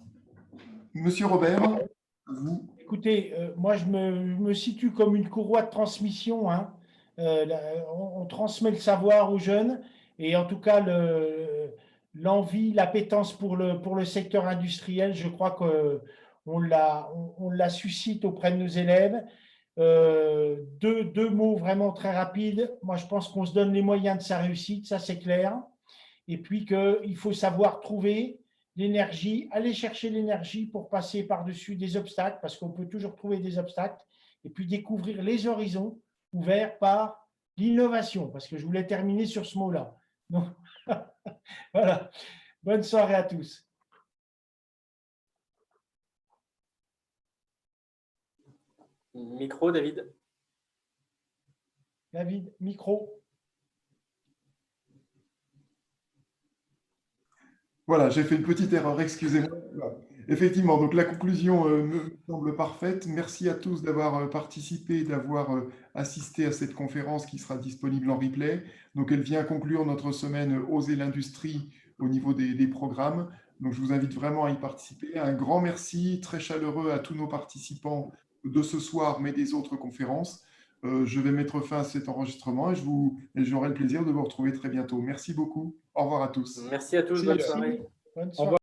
Monsieur Robert, vous. Écoutez, moi, je me situe comme une courroie de transmission, hein. On transmet le savoir aux jeunes et en tout cas, l'envie, l'appétence pour le secteur industriel, je crois qu'on la suscite auprès de nos élèves. Deux mots vraiment très rapides. Moi, je pense qu'on se donne les moyens de sa réussite, ça c'est clair. Et puis qu'il faut savoir trouver l'énergie, aller chercher l'énergie pour passer par-dessus des obstacles, parce qu'on peut toujours trouver des obstacles, et puis découvrir les horizons ouverts par l'innovation, parce que je voulais terminer sur ce mot-là. Donc, voilà. Bonne soirée à tous. Micro, David. David, micro. Voilà, j'ai fait une petite erreur, excusez-moi. Effectivement, donc la conclusion me semble parfaite. Merci à tous d'avoir participé, d'avoir assisté à cette conférence qui sera disponible en replay. Donc, elle vient conclure notre semaine Oser l'industrie au niveau des programmes. Donc, je vous invite vraiment à y participer. Un grand merci très chaleureux à tous nos participants de ce soir, mais des autres conférences. Je vais mettre fin à cet enregistrement et j'aurai le plaisir de vous retrouver très bientôt. Merci beaucoup. Au revoir à tous. Merci à tous. Bonne soirée. Bonne soirée.